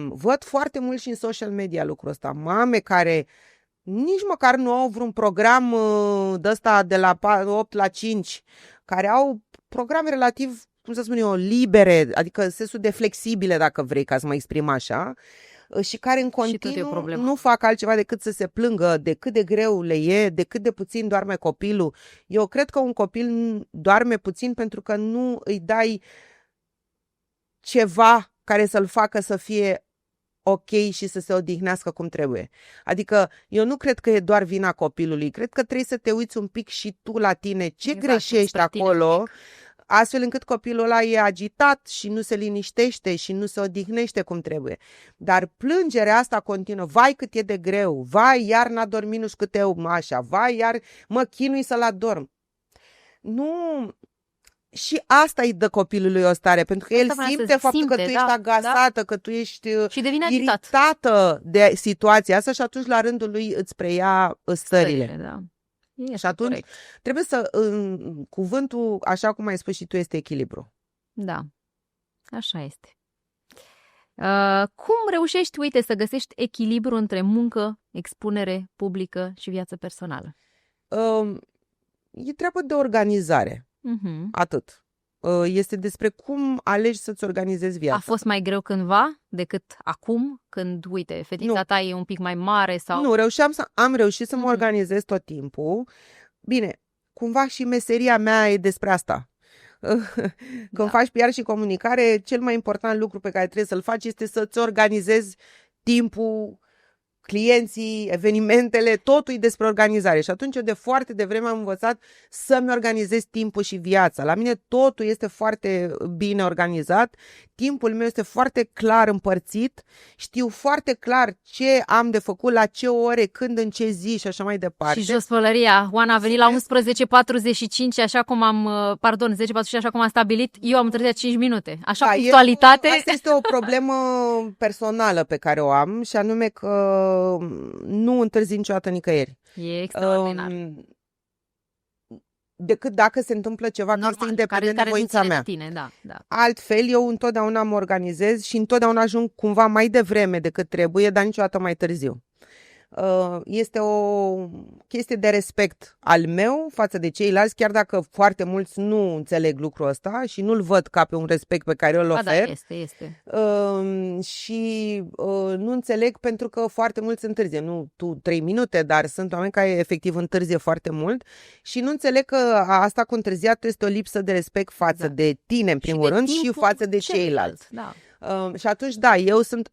Văd foarte mult și în social media lucrul ăsta. Mame care nici măcar nu au vreun program de-ăsta de la 8 la 5, care au programe relativ, cum să spun eu, libere, adică sensul de flexibile, dacă vrei, ca să mă exprim așa, și care în continuu nu fac altceva decât să se plângă de cât de greu le e, de cât de puțin doarme copilul. Eu cred că un copil doarme puțin pentru că nu îi dai ceva care să-l facă să fie ok și să se odihnească cum trebuie. Adică eu nu cred că e doar vina copilului, cred că trebuie să te uiți un pic și tu la tine, ce greșești acolo, astfel încât copilul ăla e agitat și nu se liniștește și nu se odihnește cum trebuie. Dar plângerea asta continuă, vai cât e de greu, vai iar n-a dormit nu știu câte așa, vai iar mă chinui să-l adorm. Nu... Și asta îi dă copilului o stare, pentru că el simte faptul că tu ești agasată, că tu ești iritată de situația asta și atunci la rândul lui îți preia stările. Și atunci trebuie să, cuvântul, așa cum ai spus și tu, este echilibru. Da, așa este. Cum reușești, uite, să găsești echilibru între muncă, expunere publică și viață personală? E treabă de organizare. Atât. Este despre cum alegi să-ți organizezi viața. A fost mai greu cândva decât acum, când, uite, fetița ta e un pic mai mare? Sau? Nu, am reușit să mă organizez tot timpul. Bine, cumva și meseria mea e despre asta. Când faci PR și comunicare, cel mai important lucru pe care trebuie să-l faci este să-ți organizezi timpul, clienții, evenimentele, totul e despre organizare. Și atunci eu de foarte devreme am învățat să-mi organizez timpul și viața. La mine totul este foarte bine organizat, timpul meu este foarte clar împărțit, știu foarte clar ce am de făcut, la ce ore, când, în ce zi și așa mai departe. Și jos pălăria. Oana a venit la 11:45, așa cum am, 10:45, așa cum am stabilit, eu am întârziat 5 minute. Așa, punctualitate. Asta este o problemă personală pe care o am, și anume că nu întârzi niciodată nicăieri. E extraordinar. Decât dacă se întâmplă ceva care este independent de voința mea. Tine, da. Altfel, eu întotdeauna mă organizez și întotdeauna ajung cumva mai devreme decât trebuie, dar niciodată mai târziu. Este o chestie de respect al meu față de ceilalți, chiar dacă foarte mulți nu înțeleg lucrul ăsta și nu-l văd ca pe un respect pe care eu îl ofer. Da, este. Și nu înțeleg pentru că foarte mulți întârzie. Nu tu 3 minute, dar sunt oameni care efectiv întârzie foarte mult și nu înțeleg că asta cu întârziatul este o lipsă de respect față de tine, în primul rând, și față de ceilalți. Da. Și atunci, da, eu sunt,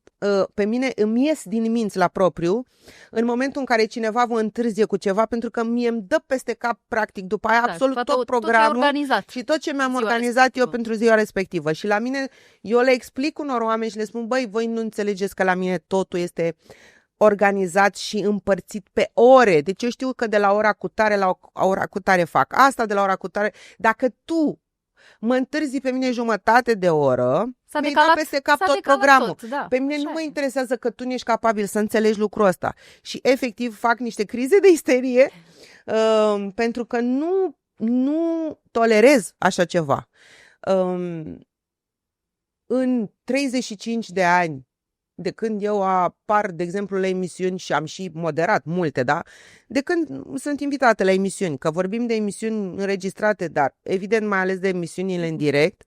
pe mine îmi ies din minți la propriu în momentul în care cineva vă întârzie cu ceva, pentru că mie îmi dă peste cap, practic, după aia absolut tot programul și tot ce mi-am organizat eu pentru ziua respectivă. Și la mine, eu le explic unor oameni și le spun, băi, voi nu înțelegeți că la mine totul este organizat și împărțit pe ore. Deci eu știu că de la ora cutare la ora cutare fac asta, de la ora cutare. Dacă tu mă întârzi pe mine jumătate de oră, mi-ai dat peste cap tot programul. Tot, da. Pe mine nu mă interesează că tu nu ești capabil să înțelegi lucrul ăsta. Și efectiv fac niște crize de isterie pentru că nu tolerez așa ceva. În 35 de ani de când eu apar, de exemplu, la emisiuni și am și moderat multe, da? De când sunt invitată la emisiuni, că vorbim de emisiuni înregistrate, dar evident mai ales de emisiunile în direct,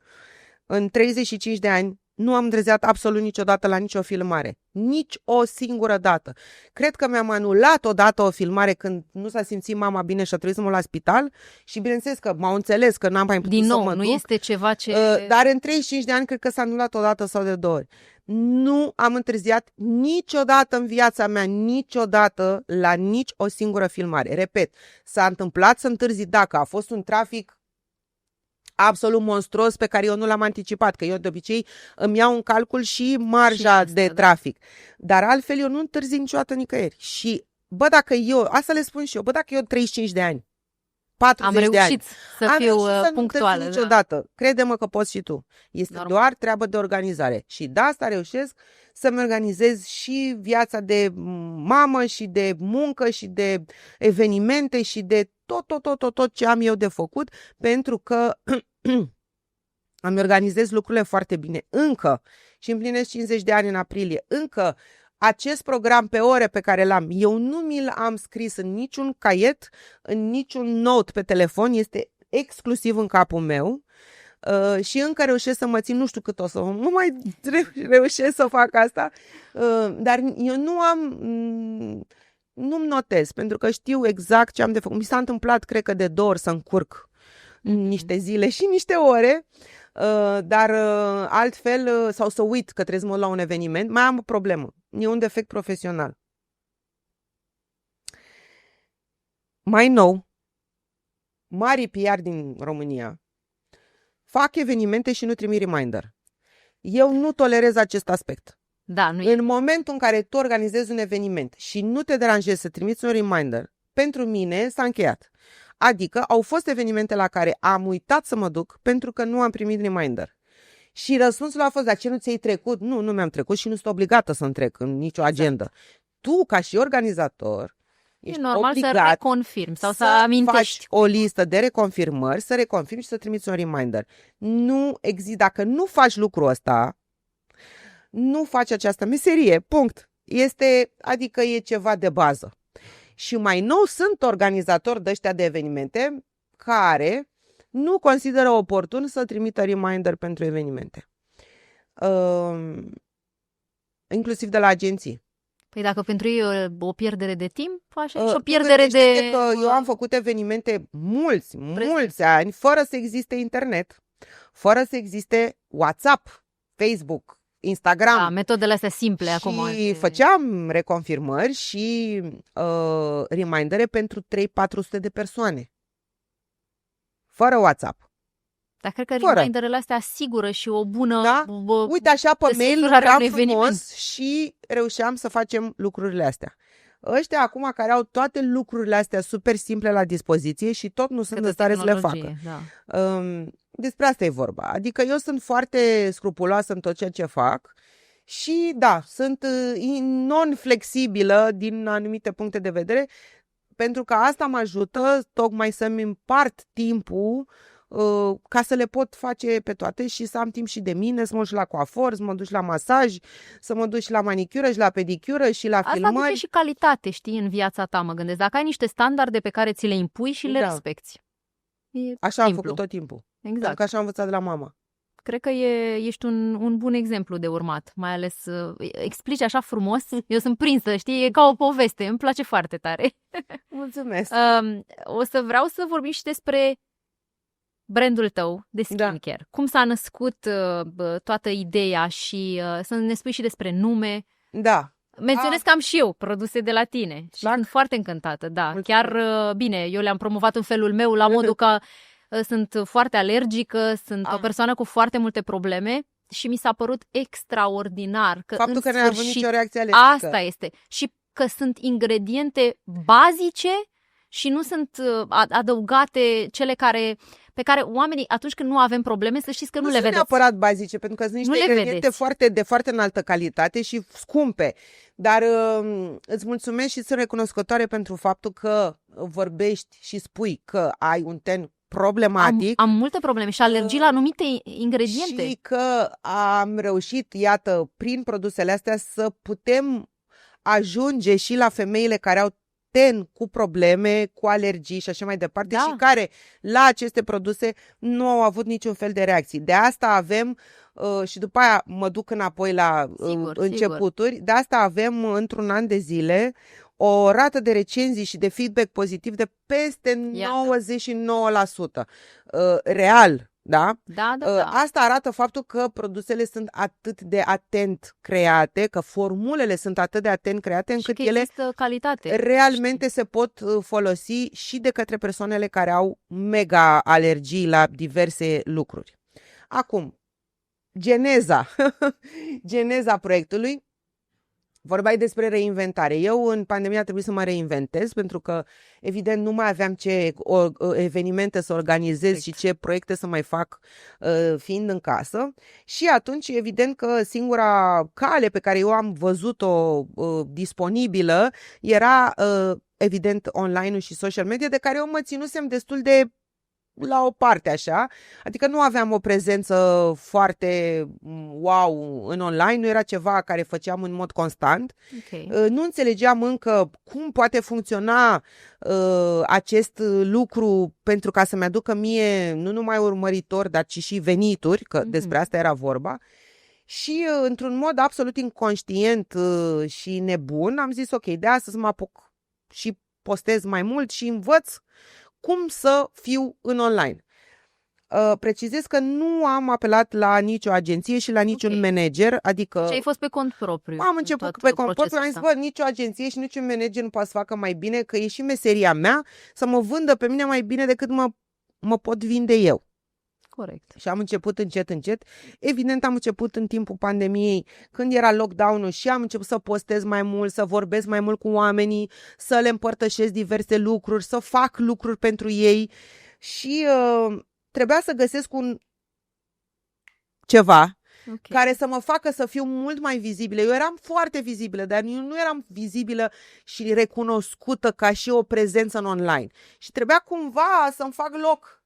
în 35 de ani nu am îndrăzneat absolut niciodată la nicio filmare. Nici o singură dată. Cred că mi-am anulat odată o filmare când nu s-a simțit mama bine și a trebuit să mă la spital și bineînțeles că m-au înțeles că n-am mai putut să mă duc. Nu este ceva ce... Dar în 35 de ani cred că s-a anulat o dată sau de 2 ori. Nu am întârziat niciodată în viața mea, niciodată la nici o singură filmare. Repet, s-a întâmplat să întârzi dacă a fost un trafic absolut monstruos pe care eu nu l-am anticipat, că eu de obicei îmi iau în calcul și marja de trafic. Dar altfel eu nu întârzi niciodată nicăieri. Și, dacă eu, asta le spun și eu, dacă eu 35 de ani, 40 de ani, am reușit să fiu punctuală. Niciodată. Da. Crede-mă că poți și tu. Este doar treabă de organizare. Și de asta reușesc să-mi organizez și viața de mamă și de muncă și de evenimente și de tot ce am eu de făcut, pentru că îmi organizez lucrurile foarte bine. Încă, și împlinesc 50 de ani în aprilie, încă acest program pe ore pe care l-am, eu nu mi l-am scris în niciun caiet, în niciun note pe telefon, este exclusiv în capul meu și încă reușesc să mă țin, nu știu cât o să nu mai reușesc să fac asta, dar eu nu-mi notez, pentru că știu exact ce am de făcut. Mi s-a întâmplat, cred că de 2 ori să încurc niște zile și niște ore, dar altfel, sau să uit că trebuie să mă la un eveniment, mai am o problemă. E un defect profesional. Mai nou, mari PR din România fac evenimente și nu trimit reminder. Eu nu tolerez acest aspect. Da, în momentul în care tu organizezi un eveniment și nu te deranjezi să trimiți un reminder, pentru mine s-a încheiat. Adică au fost evenimente la care am uitat să mă duc pentru că nu am primit reminder. Și răspunsul a fost, dar ce nu ți-ai trecut? Nu mi-am trecut și nu sunt obligată să-mi trec în nicio agendă. Tu, ca și organizator, ești normal obligat să reconfirmi sau să amintești. Faci o listă de reconfirmări, să reconfirmi și să trimiți un reminder. Nu există, dacă nu faci lucrul ăsta, nu faci această meserie, punct. Adică e ceva de bază. Și mai nou sunt organizatori de ăștia de evenimente care nu consideră oportun să trimită reminder pentru evenimente. Inclusiv de la agenții. Păi dacă pentru ei e o pierdere de timp, așa și o pierdere de... Că eu am făcut evenimente mulți ani, fără să existe internet, fără să existe WhatsApp, Facebook, Instagram. Metodele astea simple acum. Și făceam reconfirmări și remindere pentru 300-400 de persoane. Fără WhatsApp. Dar cred că reminderele astea asigură și o bună... Da? Uite așa pe mail lucram frumos și reușeam să facem lucrurile astea. Ăștia acum care au toate lucrurile astea super simple la dispoziție și tot nu sunt în stare să le facă. Da. Despre asta e vorba. Adică eu sunt foarte scrupuloasă în tot ceea ce fac și da, sunt non-flexibilă din anumite puncte de vedere, pentru că asta mă ajută tocmai să-mi împart timpul ca să le pot face pe toate și să am timp și de mine, să mă duc la coafor, să mă duc la masaj, să mă duc și la manicură și la pedicură și la filmări. Asta aduce și calitate, știi, în viața ta, mă gândesc. Dacă ai niște standarde pe care ți le impui și le respecti. Așa am făcut tot timpul. Exact. Pentru că așa am învățat de la mama. Cred că ești un bun exemplu de urmat, mai ales explici așa frumos. Eu sunt prinsă, știi, e ca o poveste, îmi place foarte tare. Mulțumesc. O să vreau să vorbim și despre brandul tău de skincare. Cum s-a născut toată ideea și să ne spui și despre nume. Da. Menționez că am și eu produse de la tine și sunt foarte încântată, da. Mulțumesc. Chiar, bine, eu le-am promovat în felul meu, la modul că sunt foarte alergică, sunt o persoană cu foarte multe probleme și mi s-a părut extraordinar că faptul că n-ai avut nicio reacție alergică. Asta este. Și că sunt ingrediente bazice și nu sunt adăugate cele pe care oamenii, atunci când nu avem probleme, să știți că nu le vedeți. Nu sunt neapărat bazice, pentru că sunt niște ingrediente de foarte înaltă calitate și scumpe. Dar îți mulțumesc și sunt recunoscătoare pentru faptul că vorbești și spui că ai un ten problematic. Am multe probleme și alergii la anumite ingrediente. Și că am reușit, iată, prin produsele astea să putem ajunge și la femeile care au ten cu probleme, cu alergii și așa mai departe și care la aceste produse nu au avut niciun fel de reacții. De asta avem, și după aia mă duc înapoi la începuturi, de asta avem într-un an de zile o rată de recenzii și de feedback pozitiv de peste 99%. Real. Da? Da. Asta arată faptul că produsele sunt atât de atent create, că formulele sunt atât de atent create încât ele calitate. Realmente se pot folosi și de către persoanele care au mega alergii la diverse lucruri. Acum, geneza proiectului. Vorbai despre reinventare. Eu în pandemie a trebuit să mă reinventez pentru că evident nu mai aveam ce evenimente să organizez și ce proiecte să mai fac fiind în casă. Și atunci evident că singura cale pe care eu am văzut-o disponibilă era evident online-ul și social media, de care eu mă ținusem destul de la o parte așa, adică nu aveam o prezență foarte wow în online, nu era ceva care făceam în mod constant. Nu înțelegeam încă cum poate funcționa acest lucru pentru ca să-mi aducă mie nu numai urmăritori, dar și venituri, că despre asta era vorba. Și într-un mod absolut inconștient și nebun am zis ok, de astăzi mă apuc și postez mai mult și învăț cum să fiu în online. Precizez că nu am apelat la nicio agenție și la niciun manager, adică... Și ai fost pe cont propriu. Am început pe cont propriu, am zis, bă, nicio agenție și niciun manager nu poate să facă mai bine, că e și meseria mea, să mă vândă pe mine mai bine decât mă pot vinde eu. Corect. Și am început încet. Evident, am început în timpul pandemiei, când era lockdown-ul și am început să postez mai mult, să vorbesc mai mult cu oamenii, să le împărtășesc diverse lucruri, să fac lucruri pentru ei și trebuia să găsesc ceva care să mă facă să fiu mult mai vizibilă. Eu eram foarte vizibilă, dar eu nu eram vizibilă și recunoscută ca și o prezență în online. Și trebuia cumva să-mi fac loc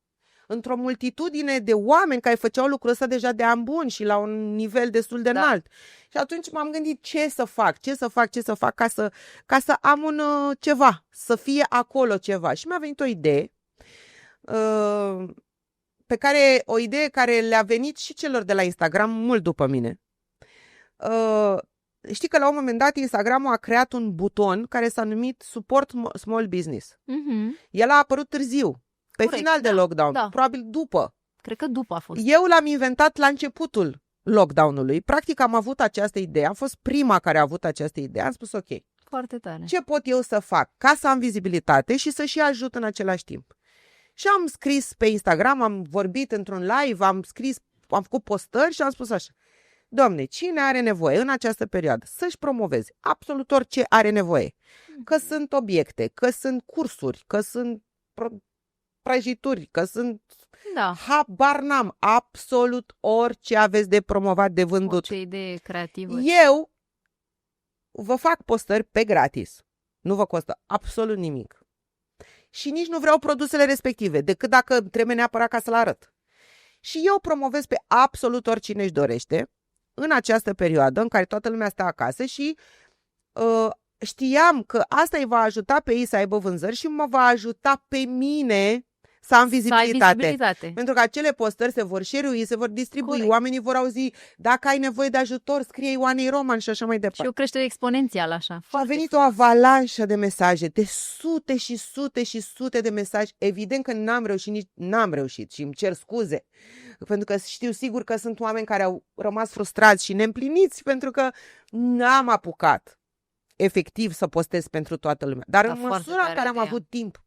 într-o multitudine de oameni care făceau lucrul ăsta deja de ani buni și la un nivel destul de înalt. Și atunci m-am gândit ce să fac ca să am un ceva, să fie acolo ceva. Și mi-a venit o idee, o idee care le-a venit și celor de la Instagram mult după mine. Știi că la un moment dat Instagram a creat un buton care s-a numit Support Small Business. El a apărut târziu. Pe final de lockdown, probabil după. Cred că după a fost. Eu l-am inventat la începutul lockdown-ului. Practic am avut această idee, am fost prima care a avut această idee. Am spus ok, foarte tare. Ce pot eu să fac ca să am vizibilitate și să și ajut în același timp? Și am scris pe Instagram, am vorbit într-un live, am făcut postări și am spus așa: Doamne, cine are nevoie în această perioadă să-și promoveze absolut orice are nevoie? Că sunt obiecte, că sunt cursuri, că sunt prăjituri, că sunt... Habar n-am, absolut orice aveți de promovat, de vândut. Orice idee creativă. Eu vă fac postări pe gratis. Nu vă costă absolut nimic. Și nici nu vreau produsele respective, decât dacă trebuie neapărat ca să-l arăt. Și eu promovez pe absolut oricine își dorește în această perioadă în care toată lumea stă acasă și știam că asta îi va ajuta pe ei să aibă vânzări și mă va ajuta pe mine să am Să ai vizibilitate. vizibilitate. Pentru că acele postări se vor share-ui, se vor distribui, Corect. oamenii vor auzi, dacă ai nevoie de ajutor, scrie Ioanei Roman și așa mai Și departe. o creștere exponențială așa. Și a Foarte venit o frumos. avalanșă de mesaje, de sute și sute și sute de mesaje. Evident că n-am reușit și îmi cer scuze, pentru că știu sigur că sunt oameni care au rămas frustrați și neîmpliniți pentru că n-am apucat efectiv să postez pentru toată lumea. Dar Da, în foarte măsura în tare care am ideea. avut timp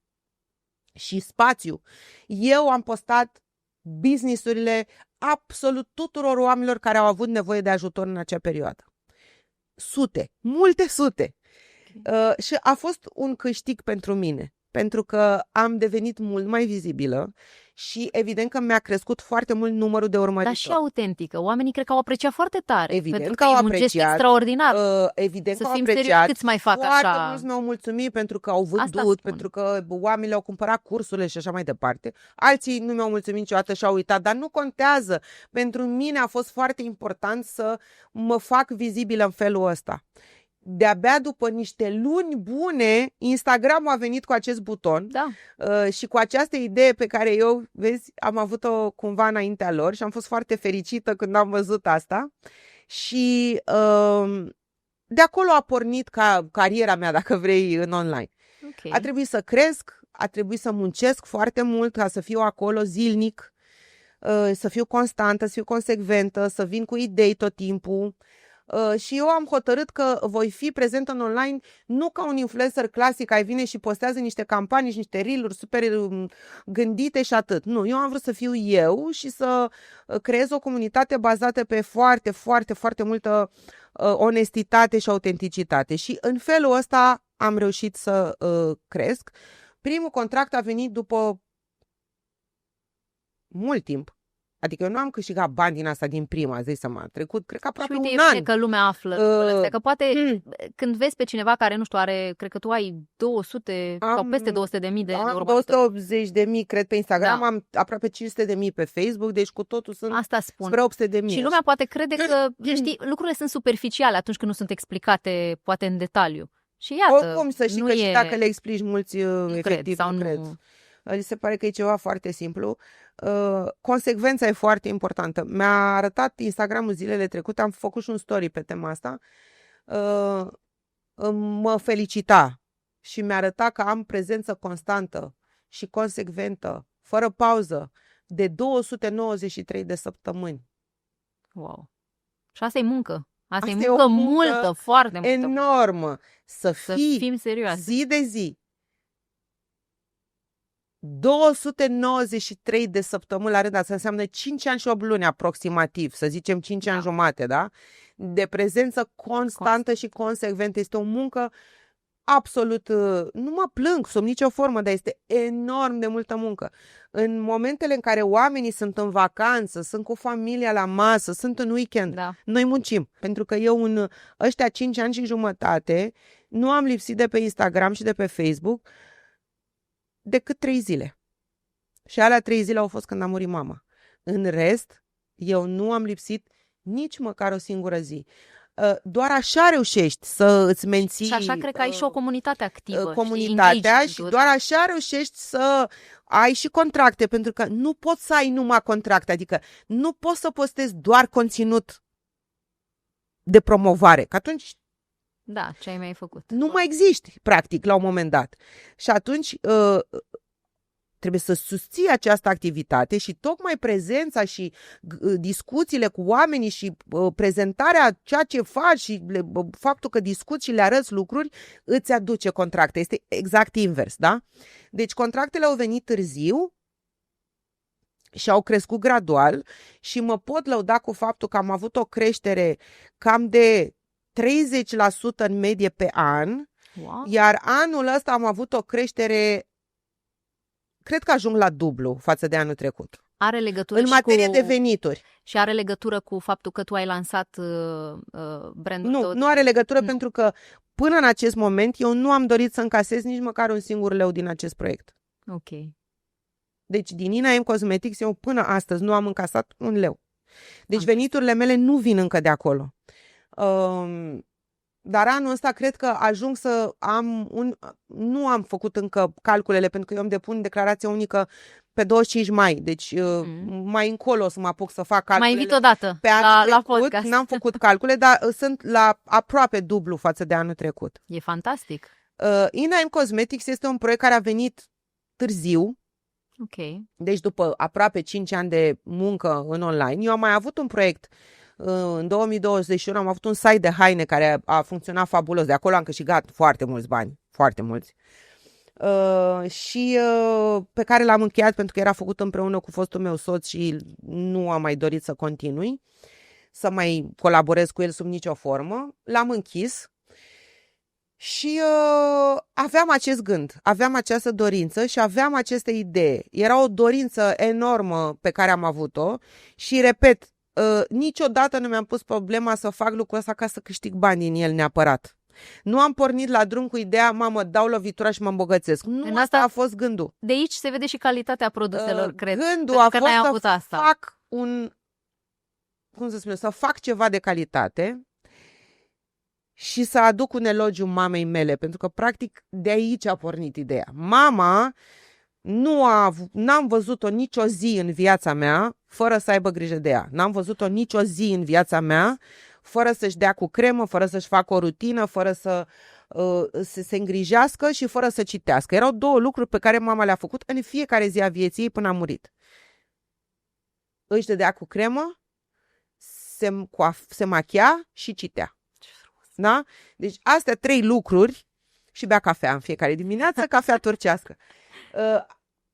și spațiu, eu am postat business-urile absolut tuturor oamenilor care au avut nevoie de ajutor în acea perioadă. Sute, multe sute. Și a fost un câștig pentru mine, pentru că am devenit mult mai vizibilă și evident că mi-a crescut foarte mult numărul de urmăritori. Dar și autentică. Oamenii cred că au apreciat foarte tare. Evident pentru că au e un gest apreciat. extraordinar. Evident Să că au fim serioși, apreciat. câți mai fac Foarte așa? mulți mi-au mulțumit pentru că au Asta vândut, spun. pentru că oamenii au cumpărat cursurile și așa mai departe. Alții nu mi-au mulțumit niciodată și au uitat, dar nu contează. Pentru mine a fost foarte important să mă fac vizibilă în felul ăsta. De-abia după niște luni bune, Instagram a venit cu acest buton Da. și cu această idee pe care eu, vezi, am avut-o cumva înaintea lor și am fost foarte fericită când am văzut asta. Și de acolo a pornit cariera mea, dacă vrei, în online. Ok. A trebuit să cresc, a trebuit să muncesc foarte mult ca să fiu acolo zilnic, să fiu constantă, să fiu consecventă, să vin cu idei tot timpul. Și eu am hotărât că voi fi prezentă în online nu ca un influencer clasic care vine și postează niște campanii și niște reel-uri super gândite și atât. Nu, eu am vrut să fiu eu și să creez o comunitate bazată pe foarte, foarte, foarte multă onestitate și autenticitate. Și în felul ăsta am reușit să cresc. Primul contract a venit după mult timp. Adică eu nu am câștigat bani din asta din prima, îți dai seama. A trecut, cred că aproape Și uite, un e an. bine că lumea află lucrurile astea, că poate când vezi pe cineva care, nu știu, are, cred că tu ai 200 sau peste 200.000 de am urmăritori. 280.000, cred, pe Instagram, Da. am aproape 500.000 pe Facebook, deci cu totul sunt Asta spun. spre 800.000. Și lumea poate crede că, știi, lucrurile sunt superficiale atunci când nu sunt explicate, poate în detaliu. Și iată, Oricum să știi nu că e... și dacă le explici mulți, nu cred, efectiv sau nu nu... cred. Li se pare că e ceva foarte simplu. Consecvența e foarte importantă. Mi-a arătat Instagramul zilele trecute, am făcut și un story pe tema asta. Mă felicita și mi-a arătat că am prezență constantă și consecventă, fără pauză, de 293 de săptămâni. Wow. Și asta e muncă. Asta Asta e e o muncă muncă multă, foarte multă. Enormă. Să fii fim serioase. zi de zi 293 de săptămâni la rând, asta înseamnă 5 ani și 8 luni aproximativ, să zicem 5 ani jumate, da? De prezență constantă și consecventă. Este o muncă absolut, nu mă plâng sub nicio formă, dar este enorm de multă muncă. În momentele în care oamenii sunt în vacanță, sunt cu familia la masă, sunt în weekend, Da. noi muncim. Pentru că eu în ăștia 5 ani și jumătate nu am lipsit de pe Instagram și de pe Facebook decât 3 zile. Și alea 3 zile au fost când a murit mama. În rest, eu nu am lipsit nici măcar o singură zi. Doar așa reușești să îți menții Și așa cred că ai și o comunitate activă. comunitatea știi, și doar așa reușești să ai și contracte, pentru că nu poți să ai numai contracte, adică nu poți să postezi doar conținut de promovare, că atunci Da, ce ai mai făcut? nu mai existi, practic, la un moment dat. Și atunci trebuie să susții această activitate și tocmai prezența și discuțiile cu oamenii și prezentarea ceea ce faci și faptul că discuți și le arăți lucruri îți aduce contracte. Este exact invers, da? Deci contractele au venit târziu și au crescut gradual și mă pot lăuda cu faptul că am avut o creștere cam de 30% în medie pe an, Wow. iar anul ăsta am avut o creștere, cred că ajung la dublu față de anul trecut. Are legătură În și materie cu... de venituri. Și are legătură cu faptul că tu ai lansat brandul tău? Nu are legătură Nu. pentru că până în acest moment eu nu am dorit să încasez nici măcar un singur leu din acest proiect. Ok. Deci din Ina M Cosmetics eu până astăzi nu am încasat un leu. Deci veniturile mele nu vin încă de acolo. Dar anul ăsta cred că ajung să am nu am făcut încă calculele, pentru că eu îmi depun declarația unică pe 25 mai. Deci mai încolo o să mă apuc să fac calculele. Mai invit odată pe anul la trecut. podcast. N-am făcut calcule, dar sunt la aproape dublu față de anul trecut. E fantastic. Inaim Cosmetics este un proiect care a venit târziu. Ok. Deci după aproape 5 ani de muncă în online. Eu am mai avut un proiect în 2021, am avut un site de haine care a funcționat fabulos. De acolo am câștigat foarte mulți bani, foarte mulți. Și pe care l-am încheiat pentru că era făcut împreună cu fostul meu soț și nu am mai dorit să continui, să mai colaborez cu el sub nicio formă. L-am închis și aveam acest gând, aveam această dorință și aveam aceste idee. Era o dorință enormă pe care am avut-o și, repet, niciodată nu mi-am pus problema să fac lucrul ăsta ca să câștig bani din el neapărat. Nu am pornit la drum cu ideea, mamă, dau lovitura și mă îmbogățesc. Nu, asta a fost gândul. De aici se vede și calitatea produselor, cred. Gândul a fost să fac să fac ceva de calitate și să aduc un elogiu mamei mele, pentru că practic de aici a pornit ideea. Mama n-am văzut-o nicio zi în viața mea fără să aibă grijă de ea. N-am văzut-o nicio zi în viața mea fără să-și dea cu cremă, fără să-și facă o rutină, fără să se îngrijească și fără să citească. Erau două lucruri pe care mama le-a făcut în fiecare zi a vieții ei până a murit. Își dădea cu cremă, se machia și citea. Da? Deci astea 3 lucruri și bea cafea în fiecare dimineață, cafea turcească.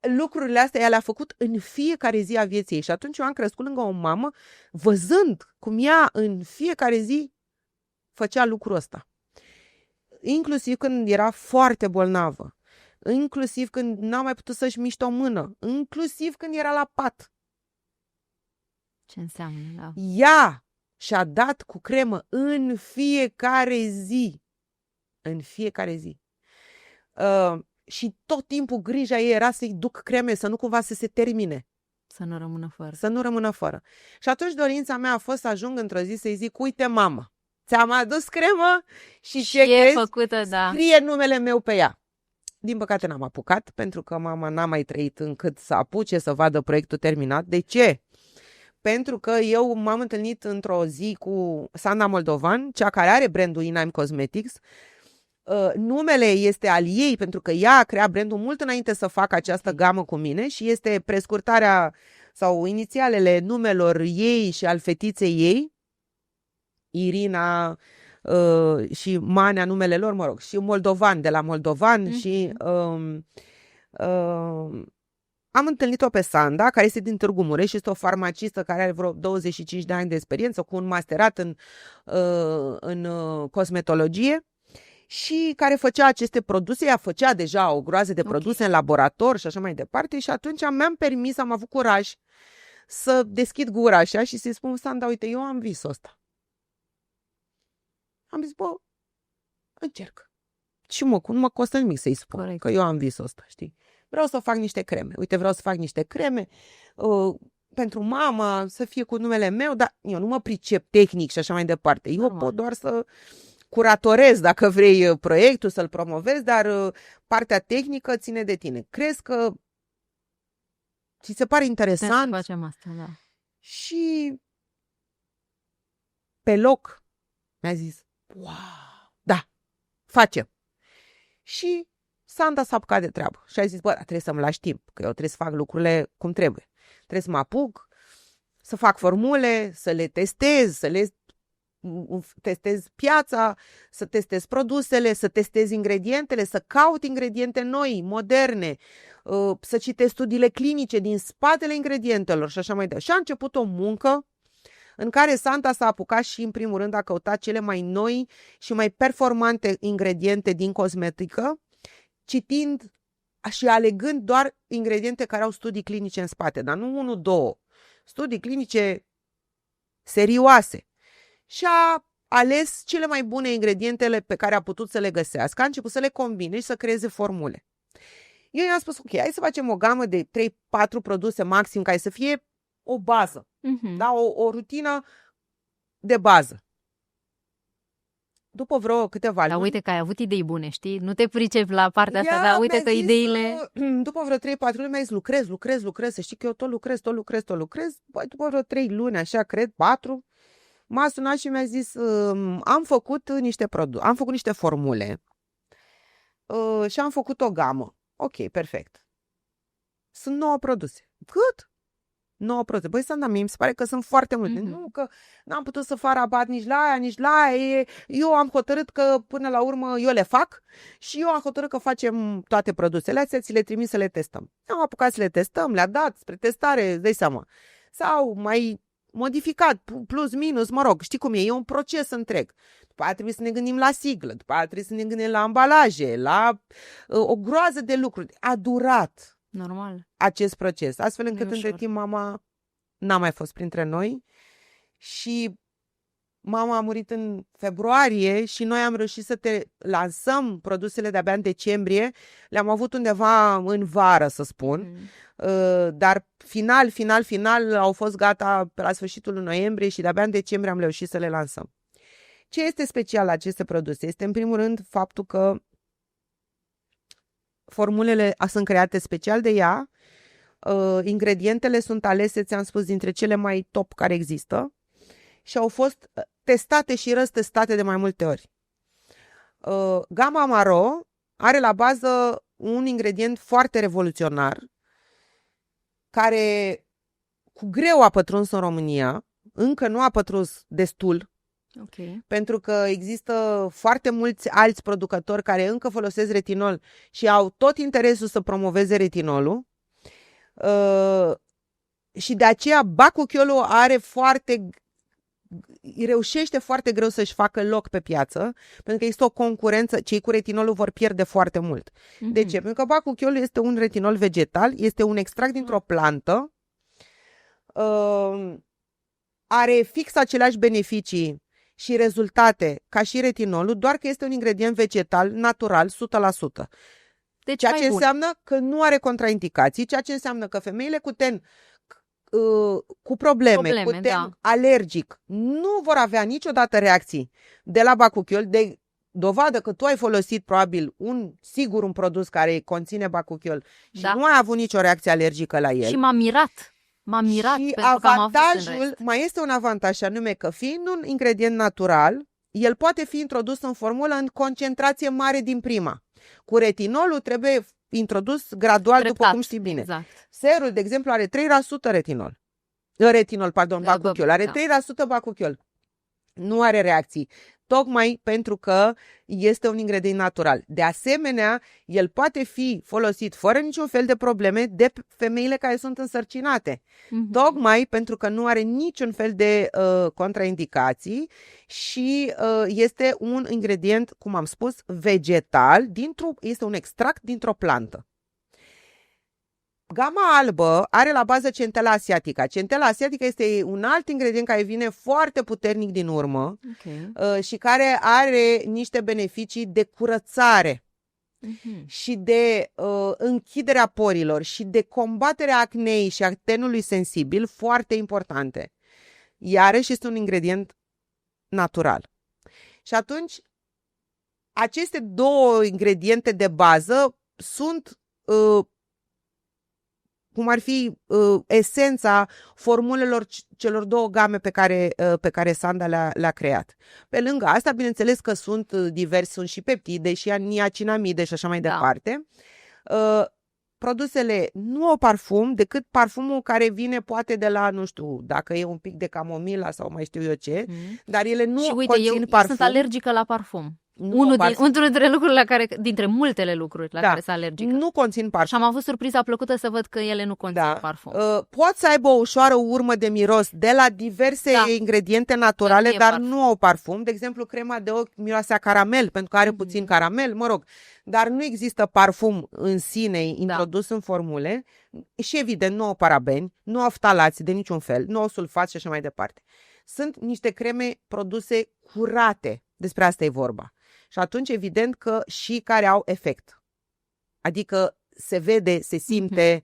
Lucrurile astea ea le-a făcut în fiecare zi a vieții ei și atunci eu am crescut lângă o mamă văzând cum ea în fiecare zi făcea lucrul ăsta. Inclusiv când era foarte bolnavă, inclusiv când n-a mai putut să-și miște o mână, inclusiv când era la pat. Ce înseamnă? Da. Ea și-a dat cu cremă în fiecare zi. În fiecare zi. Și tot timpul grija ei era să-i duc creme, să nu cumva să se termine. Să nu rămână fără. Să nu rămână fără. Și atunci dorința mea a fost să ajung într-o zi să-i zic, uite mamă, ți-am adus cremă și ce crezi? Făcută, da. Scrie numele meu pe ea. Din păcate n-am apucat, pentru că mama n-a mai trăit încât să apuce să vadă proiectul terminat. De ce? Pentru că eu m-am întâlnit într-o zi cu Sanda Moldovan, cea care are brandul Inaim Cosmetics. Numele este al ei, pentru că ea a creat brandul mult înainte să facă această gamă cu mine și este prescurtarea sau inițialele numelor ei și al fetiței ei, Irina și Manea, numele lor, mă rog, și Moldovan, de la Moldovan și am întâlnit-o pe Sanda, care este din Târgu Mureș și este o farmacistă care are vreo 25 de ani de experiență, cu un masterat în cosmetologie și care făcea aceste produse. Ea făcea deja o groază de produse în laborator și așa mai departe și atunci mi-am permis, am avut curaj să deschid gura așa și să-i spun, Sanda, uite, eu am visul ăsta. Am zis, bă, încerc. Și nu mă costă nimic să-i spun că eu am visul ăsta, știi? Vreau să fac niște creme. Uite, vreau să fac niște creme pentru mama, să fie cu numele meu, dar eu nu mă pricep tehnic și așa mai departe. Eu pot doar să curatorez, dacă vrei, proiectul, să-l promovez, dar partea tehnică ține de tine. Crezi că ți se pare interesant? Să facem asta, da. Și pe loc mi-a zis, wow, da, facem. Și Sanda s-a apucat de treabă și a zis, bă, trebuie să-mi lași timp, că eu trebuie să fac lucrurile cum trebuie. Trebuie să mă apuc, să fac formule, să le testez, să le testez piața, să testez produsele, să testez ingredientele, să caut ingrediente noi, moderne, să citesc studiile clinice din spatele ingredientelor și așa mai departe. Și a început o muncă în care Sanda s-a apucat și, în primul rând, a căutat cele mai noi și mai performante ingrediente din cosmetică, citind și alegând doar ingrediente care au studii clinice în spate, dar nu 1, 2, studii clinice serioase. Și a ales cele mai bune ingredientele pe care a putut să le găsească, a început să le combine și să creeze formule. Eu i-am spus, ok, hai să facem o gamă de 3-4 produse maxim, care să fie o bază, da? O rutină de bază. după vreo câteva Dar luni... uite că ai avut idei bune, știi? Nu te pricepi la partea asta, Ea dar uite mi-a că zis, ideile... după vreo 3-4 luni mi-a zis, lucrez, să știi că eu tot lucrez. Băi, după vreo 3 luni, așa, cred, 4, m-a sunat și mi-a zis, am făcut niște formule și am făcut o gamă. Ok, perfect. Sunt 9 produse. Cât? 9 produse. Băi, Sanda, mie mi se pare că sunt foarte multe. Nu, că n-am putut să fac rabat nici la aia, nici la aia. Eu am hotărât că până la urmă eu le fac și eu am hotărât că facem toate produsele astea, ți le trimis să le testăm. Am apucat să le testăm, le-a dat spre testare, îți dai seama. Sau mai modificat, plus, minus, mă rog, știi cum e un proces întreg. După aia trebuie să ne gândim la siglă, după aia trebuie să ne gândim la ambalaje, la o groază de lucruri. A durat. Normal. Acest proces, astfel încât Nu între ușor. timp mama n-a mai fost printre noi și mama a murit în februarie și noi am reușit să lansăm produsele de-abia în decembrie, le-am avut undeva în vară, să spun, dar final au fost gata pe la sfârșitul lui noiembrie și de-abia în decembrie am reușit să le lansăm. Ce este special la aceste produse? Este în primul rând faptul că formulele sunt create special de ea, ingredientele sunt alese, ți-am spus, dintre cele mai top care există și au fost testate și răstestate de mai multe ori. Gama Maro are la bază un ingredient foarte revoluționar care cu greu a pătruns în România, încă nu a pătruns destul, pentru că există foarte mulți alți producători care încă folosesc retinol și au tot interesul să promoveze retinolul. Și de aceea Bakuchiolu reușește foarte greu să-și facă loc pe piață, pentru că există o concurență, cei cu retinolul vor pierde foarte mult. De ce? Pentru că Bakuchiolu este un retinol vegetal, este un extract dintr-o plantă, are fix aceleași beneficii și rezultate ca și retinolul, doar că este un ingredient vegetal, natural, 100%. Deci ceea ce înseamnă că nu are contraindicații, ceea ce înseamnă că femeile cu ten cu probleme, cu ten alergic nu vor avea niciodată reacții de la Bakuchiol, de dovadă că tu ai folosit probabil un produs care conține Bakuchiol și nu ai avut nicio reacție alergică la el. Și m-am mirat și avantajul, mai este un avantaj, și anume că fiind un ingredient natural, el poate fi introdus în formulă în concentrație mare din prima. Cu retinolul trebuie introdus gradual, treptat, după cum știi bine. Exact. Serul, de exemplu, are 3% Bakuchiol, are 3% Bakuchiol. Nu are reacții, tocmai pentru că este un ingredient natural. De asemenea, el poate fi folosit fără niciun fel de probleme de femeile care sunt însărcinate. Tocmai pentru că nu are niciun fel de contraindicații și este un ingredient, cum am spus, vegetal, este un extract dintr-o plantă. Gama albă are la bază centela asiatică. Centela asiatică este un alt ingredient care vine foarte puternic din urmă și care are niște beneficii de curățare și de închiderea porilor și de combaterea acneei și a tenului sensibil foarte importante. Iarăși este un ingredient natural. Și atunci, aceste două ingrediente de bază sunt cum ar fi esența formulelor celor două game pe care Sanda le-a creat. Pe lângă asta, bineînțeles că sunt diversi, sunt și peptide și niacinamide și așa mai departe. Produsele nu au parfum, decât parfumul care vine poate de la, nu știu, dacă e un pic de camomila sau mai știu eu ce, dar ele nu conțin parfum. Eu sunt alergică la parfum. Unul dintre lucrurile dintre multele lucruri la care sunt alergică. Nu conțin parfum. Și am avut surpriza plăcută să văd că ele nu conțin parfum. Pot să aibă o ușoară urmă de miros de la diverse ingrediente naturale, dar nu au parfum. De exemplu, crema de ochi miroase a caramel, pentru că are puțin caramel, mă rog. Dar nu există parfum în sine introdus în formule și evident nu au parabeni, nu au ftalați de niciun fel, nu au sulfați și așa mai departe. Sunt niște creme produse curate, despre asta e vorba. Și atunci evident că și care au efect. Adică se vede, se simte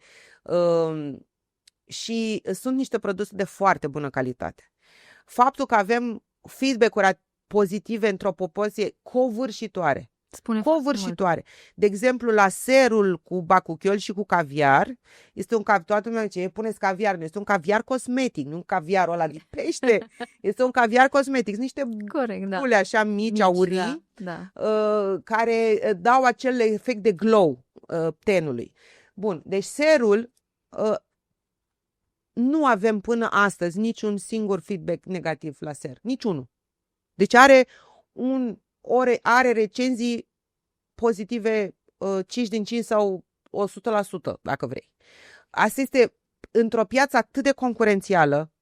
și sunt niște produse de foarte bună calitate. Faptul că avem feedback-uri pozitive într-o proporție covârșitoare. Spune Covârșitoare. De exemplu, la serul cu bacuchiol și cu caviar, este un caviar, toată lumea zice, puneți caviar, nu este un caviar cosmetic, nu un caviarul ăla de pește, este un caviar cosmetic, sunt niște bule așa mici, aurii, care dau acel efect de glow tenului. Bun, deci serul nu avem până astăzi niciun singur feedback negativ la ser, niciunul. Deci are recenzii pozitive 5 din 5 sau 100%, dacă vrei. Asta este, într-o piață atât de concurențială,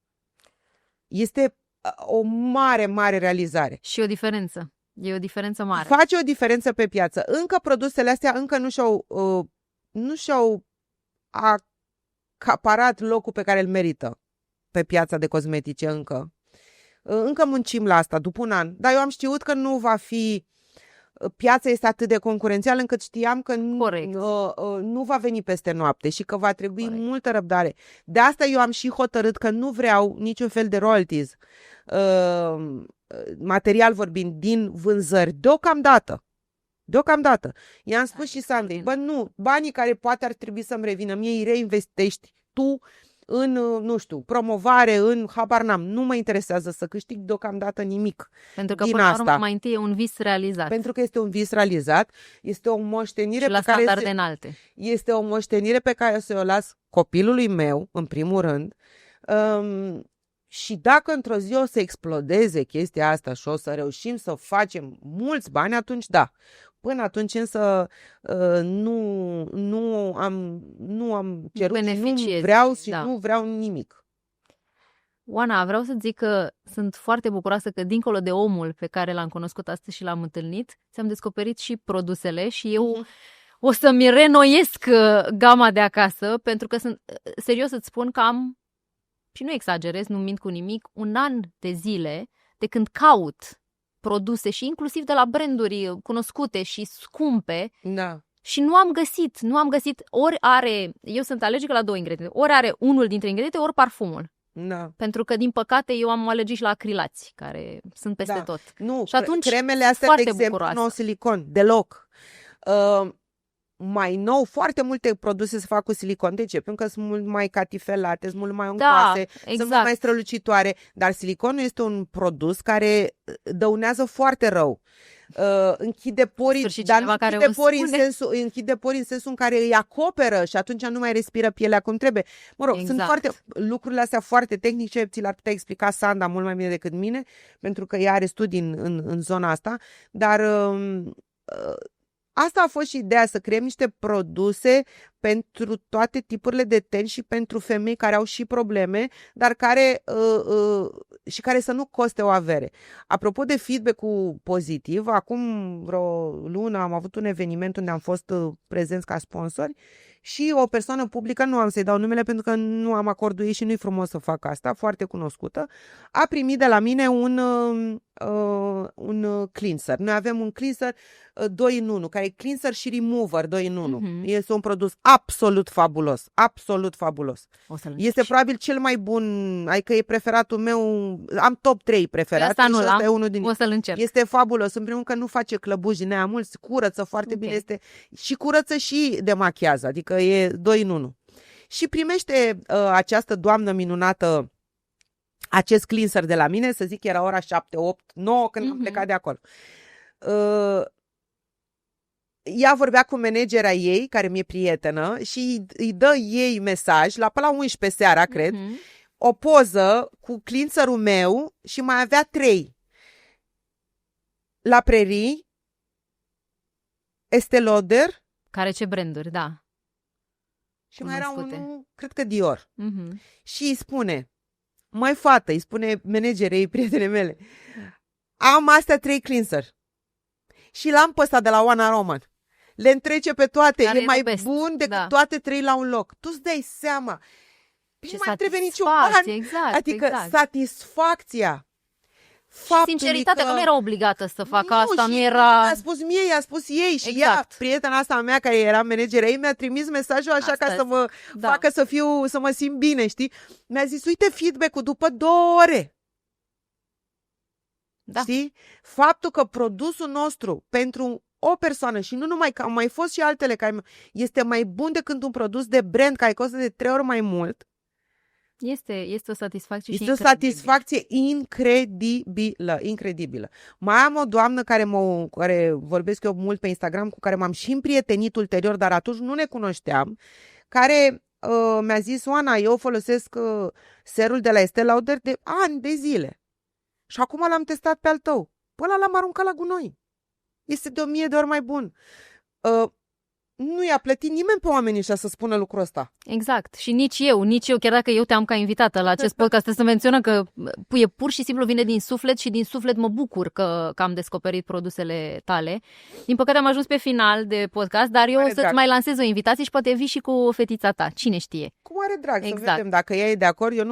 este o mare, mare realizare. Și o diferență. E o diferență mare. Face o diferență pe piață. Încă produsele astea încă nu și-au acaparat locul pe care îl merită pe piața de cosmetice încă. Încă muncim la asta după un an, dar eu am știut că nu va fi, piața este atât de concurențială încât știam că nu va veni peste noapte și că va trebui multă răbdare. De asta eu am și hotărât că nu vreau niciun fel de royalties, material vorbind, din vânzări deocamdată. I-am spus și Sandrei, nu, banii care poate ar trebui să-mi revină mie, îi reinvestești tu în, nu știu, promovare, în habar n-am. Nu mă interesează să câștig deocamdată nimic. Pentru că până la urmă mai întâi e un vis realizat. Pentru că este un vis realizat, este o moștenire și la standarde înalte. Este o moștenire pe care o să o las copilului meu, în primul rând. Și dacă într-o zi o să explodeze chestia asta și o să reușim să facem mulți bani, atunci da. Până atunci însă nu am cerut, nu vreau nimic. Oana, vreau să zic că sunt foarte bucuroasă că dincolo de omul pe care l-am cunoscut astăzi și l-am întâlnit, ți-am descoperit și produsele și eu o să-mi renoiesc gama de acasă, pentru că sunt, serios îți spun că am, și nu exagerez, nu mint cu nimic, un an de zile de când caut produse și inclusiv de la branduri cunoscute și scumpe. Da. Și nu am găsit, ori are, eu sunt alergică la 2 ingrediente, ori are unul dintre ingrediente, ori parfumul. Da. Pentru că, din păcate, eu am alergii și la acrilați, care sunt peste tot. Nu, și atunci, cremele astea, de exemplu, nu au silicon, deloc. Mai nou, foarte multe produse se fac cu silicon. De ce? Pentru că sunt mult mai catifelate, sunt mult mai uncoase, sunt mult mai strălucitoare. Dar siliconul este un produs care dăunează foarte rău. Închide porii, dar nu închide porii în sensul în care îi acoperă și atunci nu mai respiră pielea cum trebuie. Mă rog, sunt lucrurile astea foarte tehnice, ți le-ar putea explica Sanda mult mai bine decât mine, pentru că ea are studii în zona asta, dar asta a fost și ideea, să creăm niște produse pentru toate tipurile de ten și pentru femei care au și probleme, dar care să nu coste o avere. Apropo de feedback-ul pozitiv, acum vreo lună am avut un eveniment unde am fost prezenți ca sponsori și o persoană publică, nu am să-i dau numele pentru că nu am acordul ei și nu-i frumos să fac asta, foarte cunoscută, a primit de la mine un cleanser. Noi avem un cleanser 2 în 1, care e cleanser și remover 2 în 1. Este un produs absolut fabulos, absolut fabulos. Este probabil cel mai bun, adică e preferatul meu, am top 3 preferate și ăsta e unul din ei. O să-l încerc. Este fabulos, în primul rând că nu face clăbuși din aia mulți, curăță foarte bine, este și curăță și demachează, adică e 2 în 1. Și primește această doamnă minunată acest cleanser de la mine, să zic era ora 7, 8, 9 când am plecat de acolo. Ea vorbea cu managera ei, care mi-e prietenă, și îi dă ei mesaj, la 11 seara, cred, o poză cu cleanserul meu și mai avea 3. La Prairie, Estée Lauder. Care ce branduri, da. Și mai era unul, cred că Dior. Și îi spune, măi fată, îi spune managerei, prietene mele, am astea 3 cleanser. Și l-am pe ăsta de la Oana Roman. Le întrece pe toate, care e mai bun decât toate 3 la un loc. Tu îți dai seama. Nu mai trebuie niciun ban. Adică satisfacția. Sinceritatea, că nu era obligată să facă asta, nu era... I-a spus mie, i-a spus ei și ea, prietena asta a mea care era manageră ei, mi-a trimis mesajul așa ca să mă facă să mă simt bine, știi? Mi-a zis, uite feedback-ul după 2 ore. Da. Știi? Faptul că produsul nostru pentru o persoană și nu numai, că au mai fost și altele care este mai bun decât un produs de brand care costă de 3 ori mai mult. Este o satisfacție este și o satisfacție incredibilă. Mai am o doamnă care vorbesc eu mult pe Instagram, cu care m-am și împrietenit ulterior, dar atunci nu ne cunoșteam, care mi-a zis: Oana, eu folosesc serul de la Estée Lauder de ani de zile. Și acum l-am testat pe al tău. Păi ăla l-am aruncat la gunoi. Este de 1000 de ori mai bun. Nu i-a plătit nimeni pe oamenii ăștia să spună lucrul ăsta. Exact. Și nici eu, chiar dacă eu te-am ca invitată la acest podcast, trebuie să menționăm că e pur și simplu vine din suflet și din suflet mă bucur că am descoperit produsele tale. Din păcate am ajuns pe final de podcast, dar eu o să-ți mai lansez o invitație și poate vii și cu fetița ta. Cine știe? Cu mare drag, exact. Să vedem. Dacă ea e de acord, eu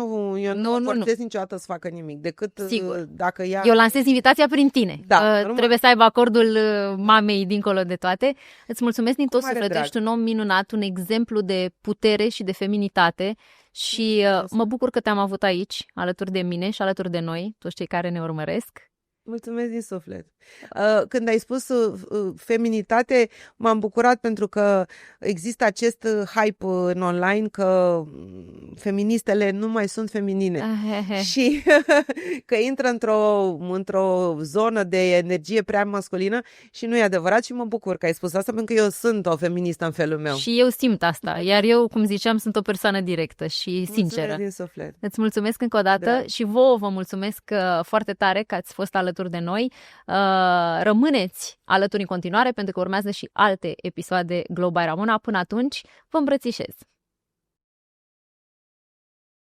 nu forțez niciodată să facă nimic. Decât dacă ea... Eu lansez invitația prin tine. Da, trebuie să aibă acordul mamei dincolo de toate. Îți mulțumesc din tot sufletul. Ești un om minunat, un exemplu de putere și de feminitate și mă bucur că te-am avut aici, alături de mine și alături de noi, toți cei care ne urmăresc. Mulțumesc din suflet. Când ai spus feminitate, m-am bucurat pentru că există acest hype în online că feministele nu mai sunt feminine și că intră într-o zonă de energie prea masculină și nu e adevărat și mă bucur că ai spus asta pentru că eu sunt o feministă în felul meu. Și eu simt asta, iar eu, cum ziceam, sunt o persoană directă și sinceră. Din suflet. Îți mulțumesc încă o dată și vouă vă mulțumesc foarte tare că ați fost alături de noi. Rămâneți alături în continuare pentru că urmează și alte episoade Glow by Ramona. Până atunci, vă îmbrățișez!